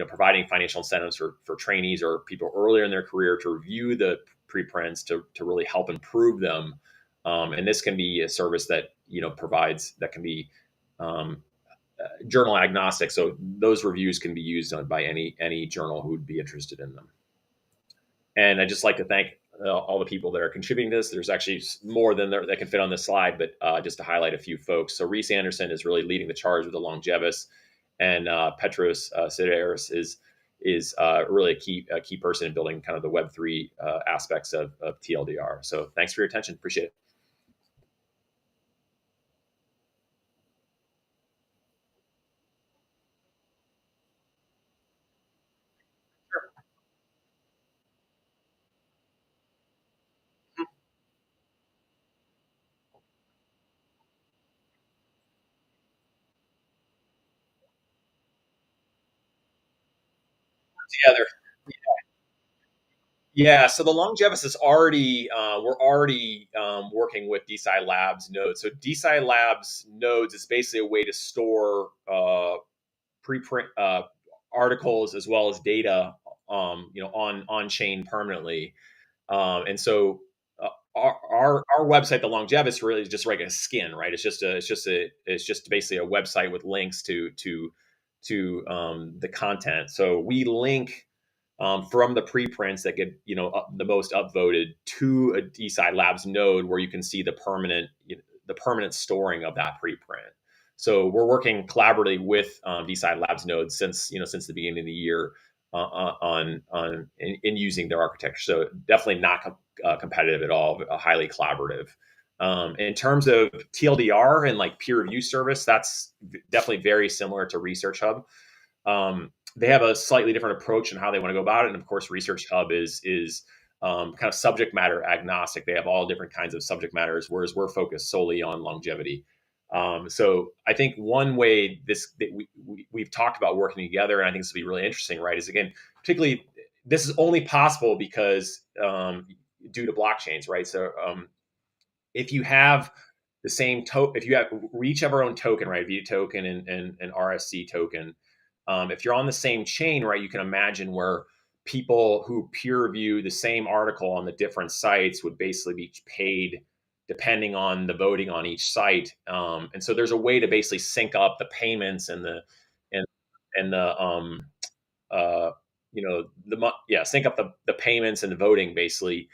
providing financial incentives for trainees or people earlier in their career to review the preprints to really help improve them. And this can be a service that provides, that can be journal agnostic. So those reviews can be used by any journal who would be interested in them. And I'd just like to thank all the people that are contributing to this. There's actually more than that can fit on this slide, but just to highlight a few folks. So Reese Anderson is really leading the charge with the Longevus, and Petros Sideris is really a key person in building kind of the Web3 aspects of TLDR. So thanks for your attention. Appreciate it. Together. Yeah, so the Longevus is already, we're already working with DeSci Labs nodes. So DeSci Labs nodes is basically a way to store preprint articles as well as data, on chain permanently. And so our website, the Longevus, really is just like a skin, right? It's just basically a website with links to the content. So we link from the preprints that get the most upvoted to a DeSci Labs node, where you can see the permanent storing of that preprint. So we're working collaboratively with DeSci Labs nodes since the beginning of the year in using their architecture. So definitely not competitive at all, but highly collaborative. In terms of TLDR and like peer review service, that's definitely very similar to Research Hub. They have a slightly different approach in how they want to go about it. And of course, Research Hub is kind of subject matter agnostic. They have all different kinds of subject matters, whereas we're focused solely on longevity. So I think one way that we've talked about working together, and I think this will be really interesting, right, is again, particularly this is only possible because due to blockchains, right? So if you have the same token, if you have we each have our own token, right? V token and RSC token. If you're on the same chain, right, you can imagine where people who peer review the same article on the different sites would basically be paid depending on the voting on each site. And so there's a way to basically sync up the payments and the sync up the payments and the voting basically,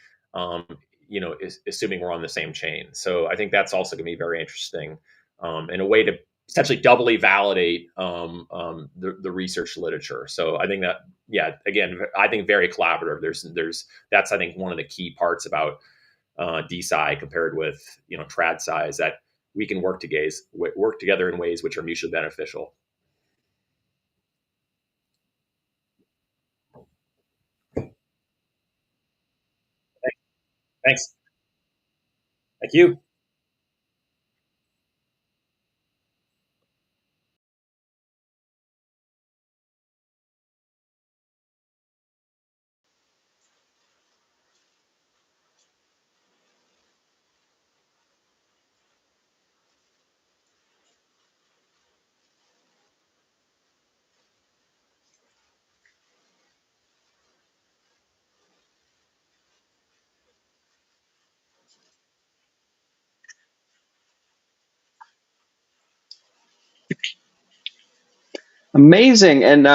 assuming we're on the same chain. So I think that's also going to be very interesting, and a way to essentially doubly validate the research literature. So I think that, again, I think very collaborative. That's I think one of the key parts about DeSci compared with TradSci is that we can work together in ways which are mutually beneficial. Thanks. Thank you. Amazing. And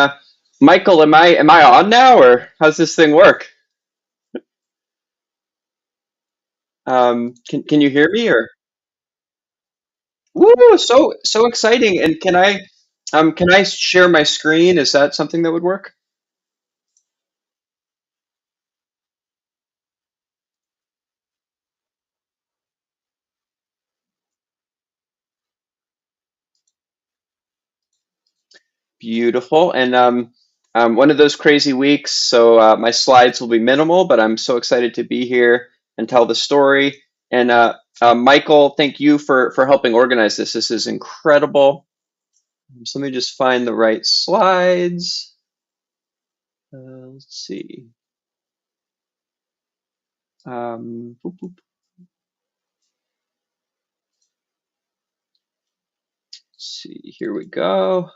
Michael, am I on now, or how's this thing work? Can you hear me, or? Woo, so exciting. And can I share my screen? Is that something that would work? Beautiful. And one of those crazy weeks, so my slides will be minimal, but I'm so excited to be here and tell the story. And Michael, thank you for helping organize this. This is incredible. So let me just find the right slides. Let's see. Boop, boop. Let's see, here we go.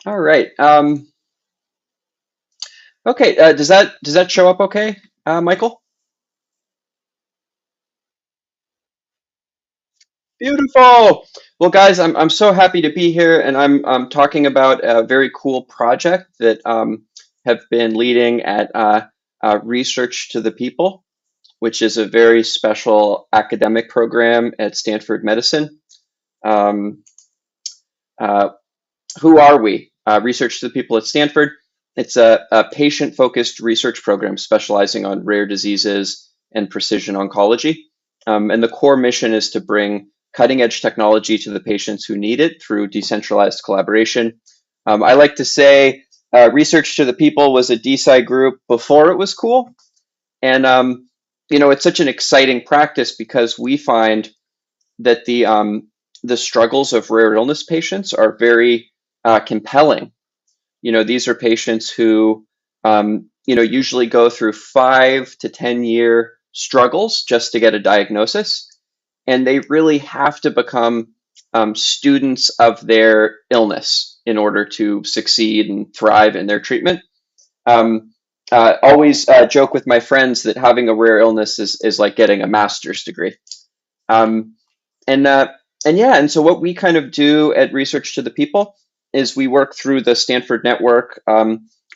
All right. Okay. Does that show up okay, Michael? Beautiful. Well, guys, I'm so happy to be here, and I'm talking about a very cool project that have been leading at Research to the People, which is a very special academic program at Stanford Medicine. Um, uh, who are we? Research to the People at Stanford. It's a patient-focused research program specializing on rare diseases and precision oncology. And the core mission is to bring cutting-edge technology to the patients who need it through decentralized collaboration. I like to say Research to the People was a DeSci group before it was cool. And it's such an exciting practice because we find that the struggles of rare illness patients are very compelling. These are patients who, usually go through 5 to 10 year struggles just to get a diagnosis, and they really have to become students of their illness in order to succeed and thrive in their treatment. Always joke with my friends that having a rare illness is like getting a master's degree. Um, and uh, and so what we kind of do at Research to the People is we work through the Stanford network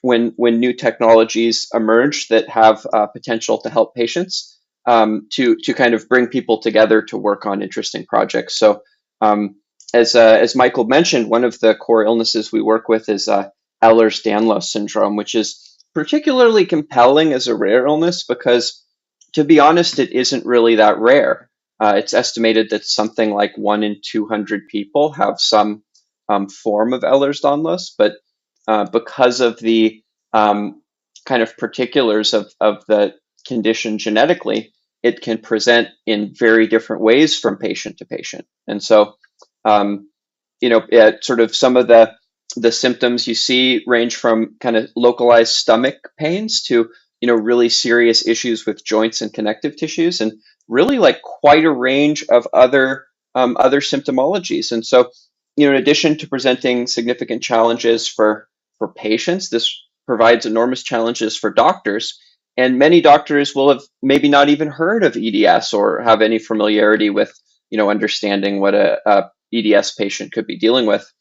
when new technologies emerge that have potential to help patients, to kind of bring people together to work on interesting projects. So as Michael mentioned, one of the core illnesses we work with is Ehlers-Danlos syndrome, which is particularly compelling as a rare illness because, to be honest, it isn't really that rare. It's estimated that something like 1 in 200 people have some form of Ehlers-Danlos, but because of the kind of particulars of the condition genetically, it can present in very different ways from patient to patient. And so, sort of some of the symptoms you see range from kind of localized stomach pains to really serious issues with joints and connective tissues, and really like quite a range of other symptomologies. And so, in addition to presenting significant challenges for patients, this provides enormous challenges for doctors. And many doctors will have maybe not even heard of EDS or have any familiarity with understanding what a EDS patient could be dealing with.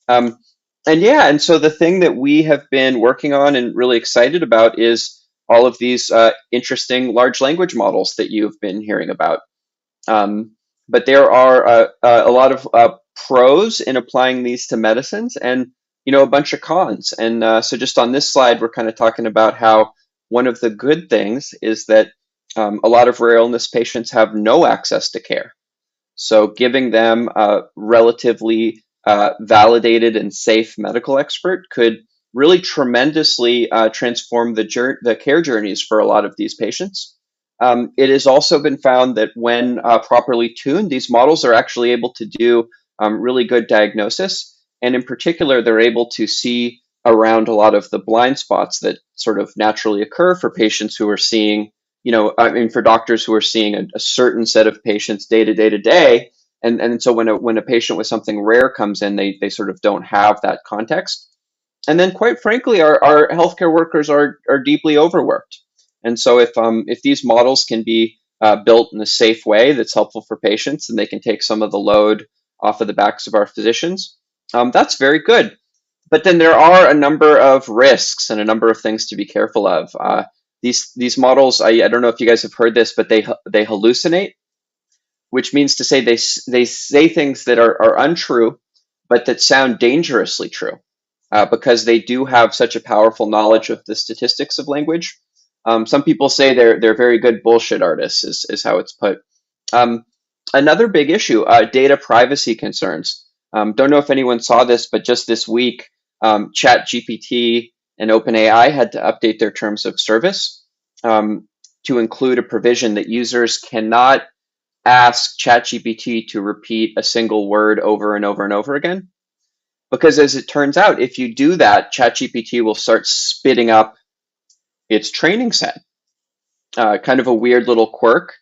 And so the thing that we have been working on and really excited about is all of these interesting large language models that you've been hearing about. But there are a lot of pros in applying these to medicines, and a bunch of cons. And so just on this slide, we're kind of talking about how one of the good things is that a lot of rare illness patients have no access to care. So giving them a relatively validated and safe medical expert could really tremendously transform the care journeys for a lot of these patients. It has also been found that when properly tuned, these models are actually able to do really good diagnosis. And in particular, they're able to see around a lot of the blind spots that sort of naturally occur for patients who are seeing, for doctors who are seeing a certain set of patients day to day to day. And so when a patient with something rare comes in, they sort of don't have that context. And then, quite frankly, our healthcare workers are deeply overworked. And so if these models can be built in a safe way that's helpful for patients, and they can take some of the load off of the backs of our physicians. That's very good. But then there are a number of risks and a number of things to be careful of. These models, I don't know if you guys have heard this, but they hallucinate, which means to say they say things that are untrue, but that sound dangerously true, because they do have such a powerful knowledge of the statistics of language. Some people say they're very good bullshit artists, is how it's put. Another big issue, data privacy concerns. Don't know if anyone saw this, but just this week, ChatGPT and OpenAI had to update their terms of service to include a provision that users cannot ask ChatGPT to repeat a single word over and over and over again. Because as it turns out, if you do that, ChatGPT will start spitting up its training set. Kind of a weird little quirk,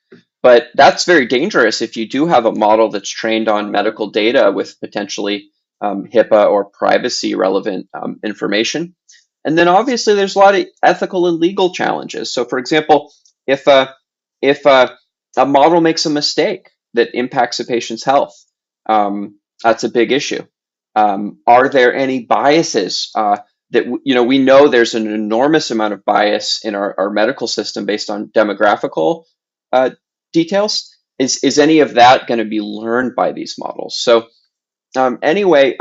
but that's very dangerous if you do have a model that's trained on medical data with potentially HIPAA or privacy relevant information. And then obviously there's a lot of ethical and legal challenges. So for example, if a model makes a mistake that impacts a patient's health, that's a big issue. Are there any biases that, we know there's an enormous amount of bias in our medical system based on demographical details. Is any of that going to be learned by these models? So anyway,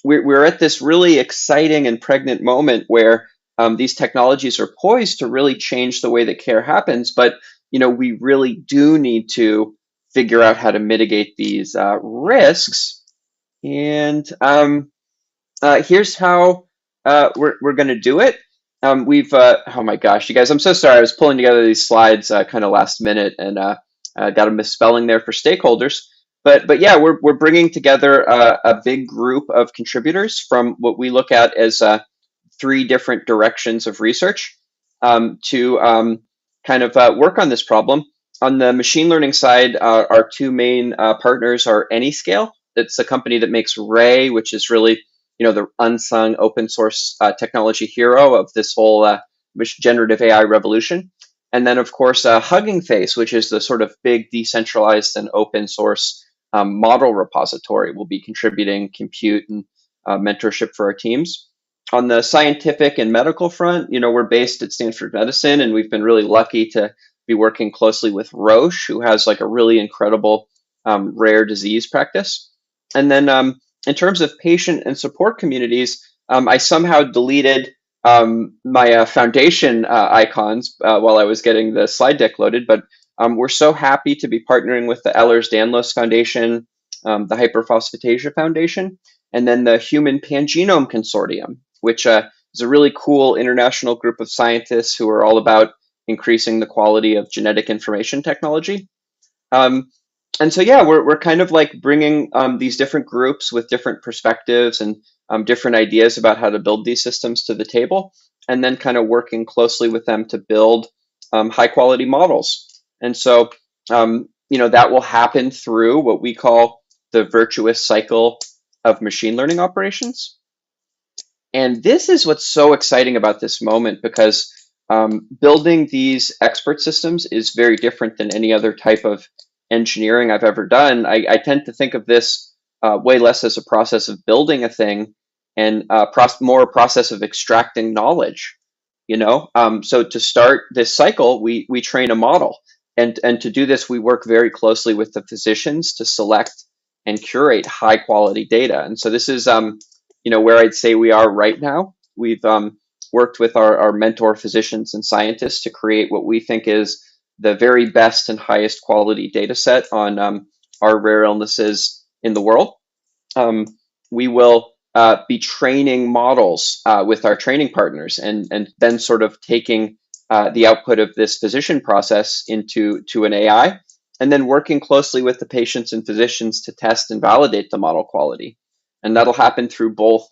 we're at this really exciting and pregnant moment where these technologies are poised to really change the way that care happens. But, we really do need to figure out how to mitigate these risks. And here's how we're going to do it. We've, oh my gosh, you guys, I'm so sorry. I was pulling together these slides kind of last minute and got a misspelling there for stakeholders. But yeah, we're bringing together a big group of contributors from what we look at as 3 different directions of research to kind of work on this problem. On the machine learning side, our 2 main partners are Anyscale. It's a company that makes Ray, which is really the unsung open source technology hero of this whole generative AI revolution. And then, of course, Hugging Face, which is the sort of big decentralized and open source model repository, will be contributing compute and mentorship for our teams. On the scientific and medical front, we're based at Stanford Medicine, and we've been really lucky to be working closely with Roche, who has like a really incredible rare disease practice. And then in terms of patient and support communities, I somehow deleted my foundation icons while I was getting the slide deck loaded, but we're so happy to be partnering with the Ehlers-Danlos Foundation, the Hyperphosphatasia Foundation, and then the Human Pangenome Consortium, which is a really cool international group of scientists who are all about increasing the quality of genetic information technology. And so, yeah, we're kind of like bringing these different groups with different perspectives and different ideas about how to build these systems to the table, and then kind of working closely with them to build high quality models. And so, that will happen through what we call the virtuous cycle of machine learning operations. And this is what's so exciting about this moment, because building these expert systems is very different than any other type of engineering I've ever done. I tend to think of this way less as a process of building a thing and more a process of extracting knowledge. So to start this cycle, we train a model, and to do this, we work very closely with the physicians to select and curate high quality data. And so this is where I'd say we are right now. We've worked with our mentor physicians and scientists to create what we think is the very best and highest quality data set on our rare illnesses in the world. We will be training models with our training partners, and then sort of taking the output of this physician process into an AI, and then working closely with the patients and physicians to test and validate the model quality. And that'll happen through both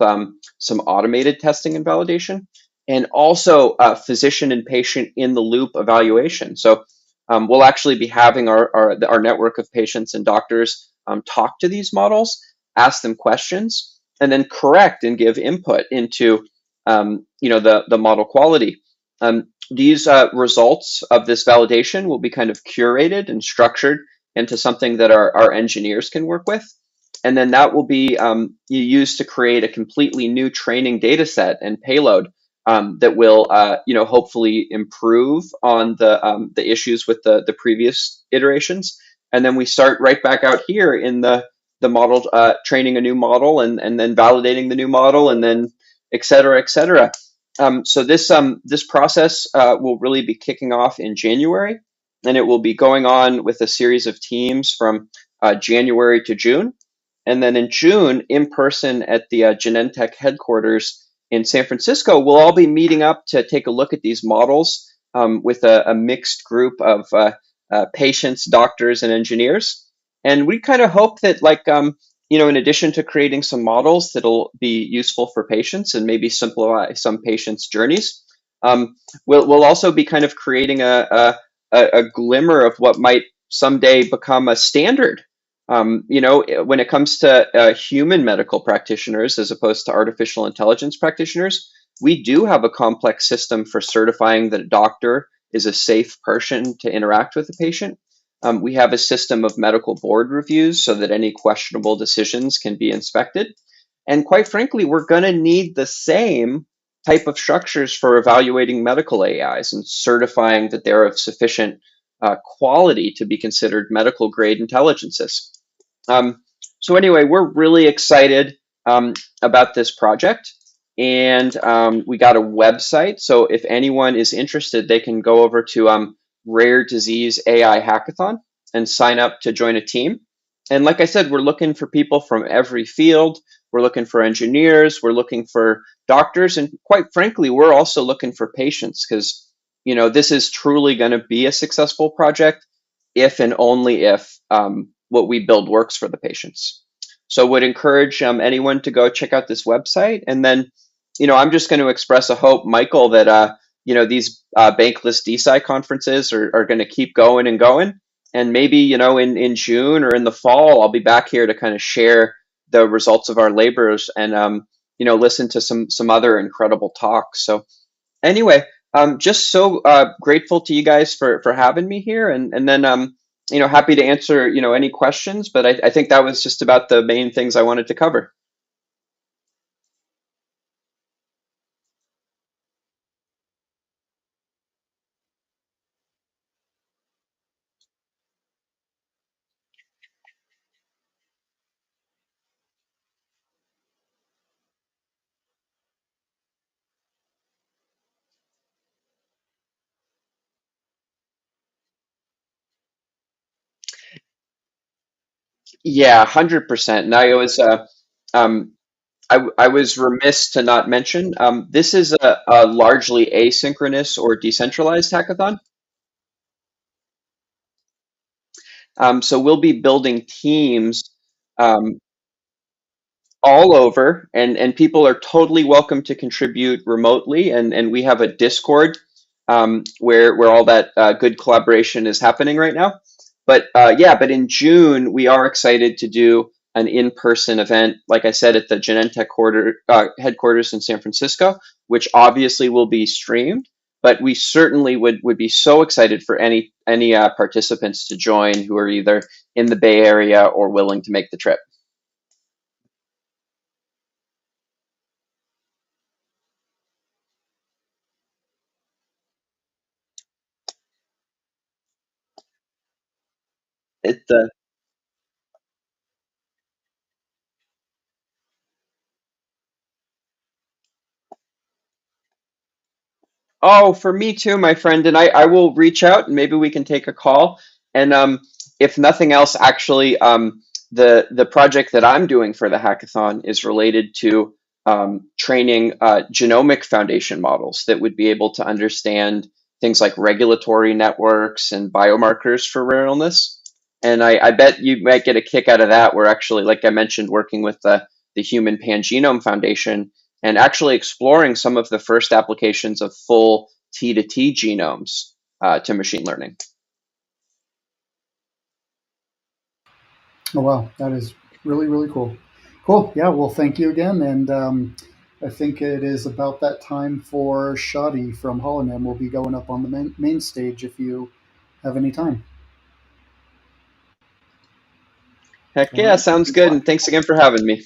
some automated testing and validation, and also physician and patient in the loop evaluation. So we'll actually be having our network of patients and doctors talk to these models, ask them questions, and then correct and give input into the model quality. these results of this validation will be kind of curated and structured into something that our engineers can work with. And then that will be used to create a completely new training data set and payload that will, hopefully improve on the issues with the previous iterations. And then we start right back out here in the model, training a new model and then validating the new model and then et cetera, et cetera. So this process will really be kicking off in January, and it will be going on with a series of teams from January to June. And then in June, in person at the Genentech headquarters in San Francisco, we'll all be meeting up to take a look at these models with a mixed group of patients, doctors, and engineers. And we kind of hope that, in addition to creating some models that'll be useful for patients and maybe simplify some patients' journeys, we'll also be kind of creating a glimmer of what might someday become a standard. When it comes to human medical practitioners as opposed to artificial intelligence practitioners, we do have a complex system for certifying that a doctor is a safe person to interact with a patient. We have a system of medical board reviews so that any questionable decisions can be inspected. And quite frankly, we're going to need the same type of structures for evaluating medical AIs and certifying that they're of sufficient quality to be considered medical grade intelligences. So anyway, we're really excited about this project. And we got a website. So if anyone is interested, they can go over to Rare Disease AI Hackathon and sign up to join a team. And like I said, we're looking for people from every field. We're looking for engineers. We're looking for doctors. And quite frankly, we're also looking for patients because, this is truly going to be a successful project if and only if what we build works for the patients. So would encourage anyone to go check out this website. And then, I'm just going to express a hope, Michael, that, these BanklessDeSci conferences are going to keep going and going. And maybe, in June or in the fall, I'll be back here to kind of share the results of our labors and, listen to some other incredible talks. So anyway, just so grateful to you guys for having me here. And then, happy to answer, any questions. But I think that was just about the main things I wanted to cover. Yeah, 100%. And I was um, I was remiss to not mention this is a largely asynchronous or decentralized hackathon. So we'll be building teams um, all over, and people are totally welcome to contribute remotely. And we have a Discord where all that good collaboration is happening right now. But but in June we are excited to do an in-person event, like I said, at the Genentech headquarters in San Francisco, which obviously will be streamed. But we certainly would be so excited for any participants to join who are either in the Bay Area or willing to make the trip. It Oh, for me too, my friend. And I will reach out and maybe we can take a call. And if nothing else, actually, the project that I'm doing for the hackathon is related to training genomic foundation models that would be able to understand things like regulatory networks and biomarkers for rare illness. And I bet you might get a kick out of that. We're actually, like I mentioned, working with the Human Pangenome Foundation and actually exploring some of the first applications of full T to T genomes to machine learning. Oh, wow. That is really, really cool. Cool. Yeah. Well, thank you again. And I think it is about that time for Shadi from Holonym will be going up on the main stage if you have any time. Heck All yeah, right. sounds Thanks a good. lot. And thanks again for having me.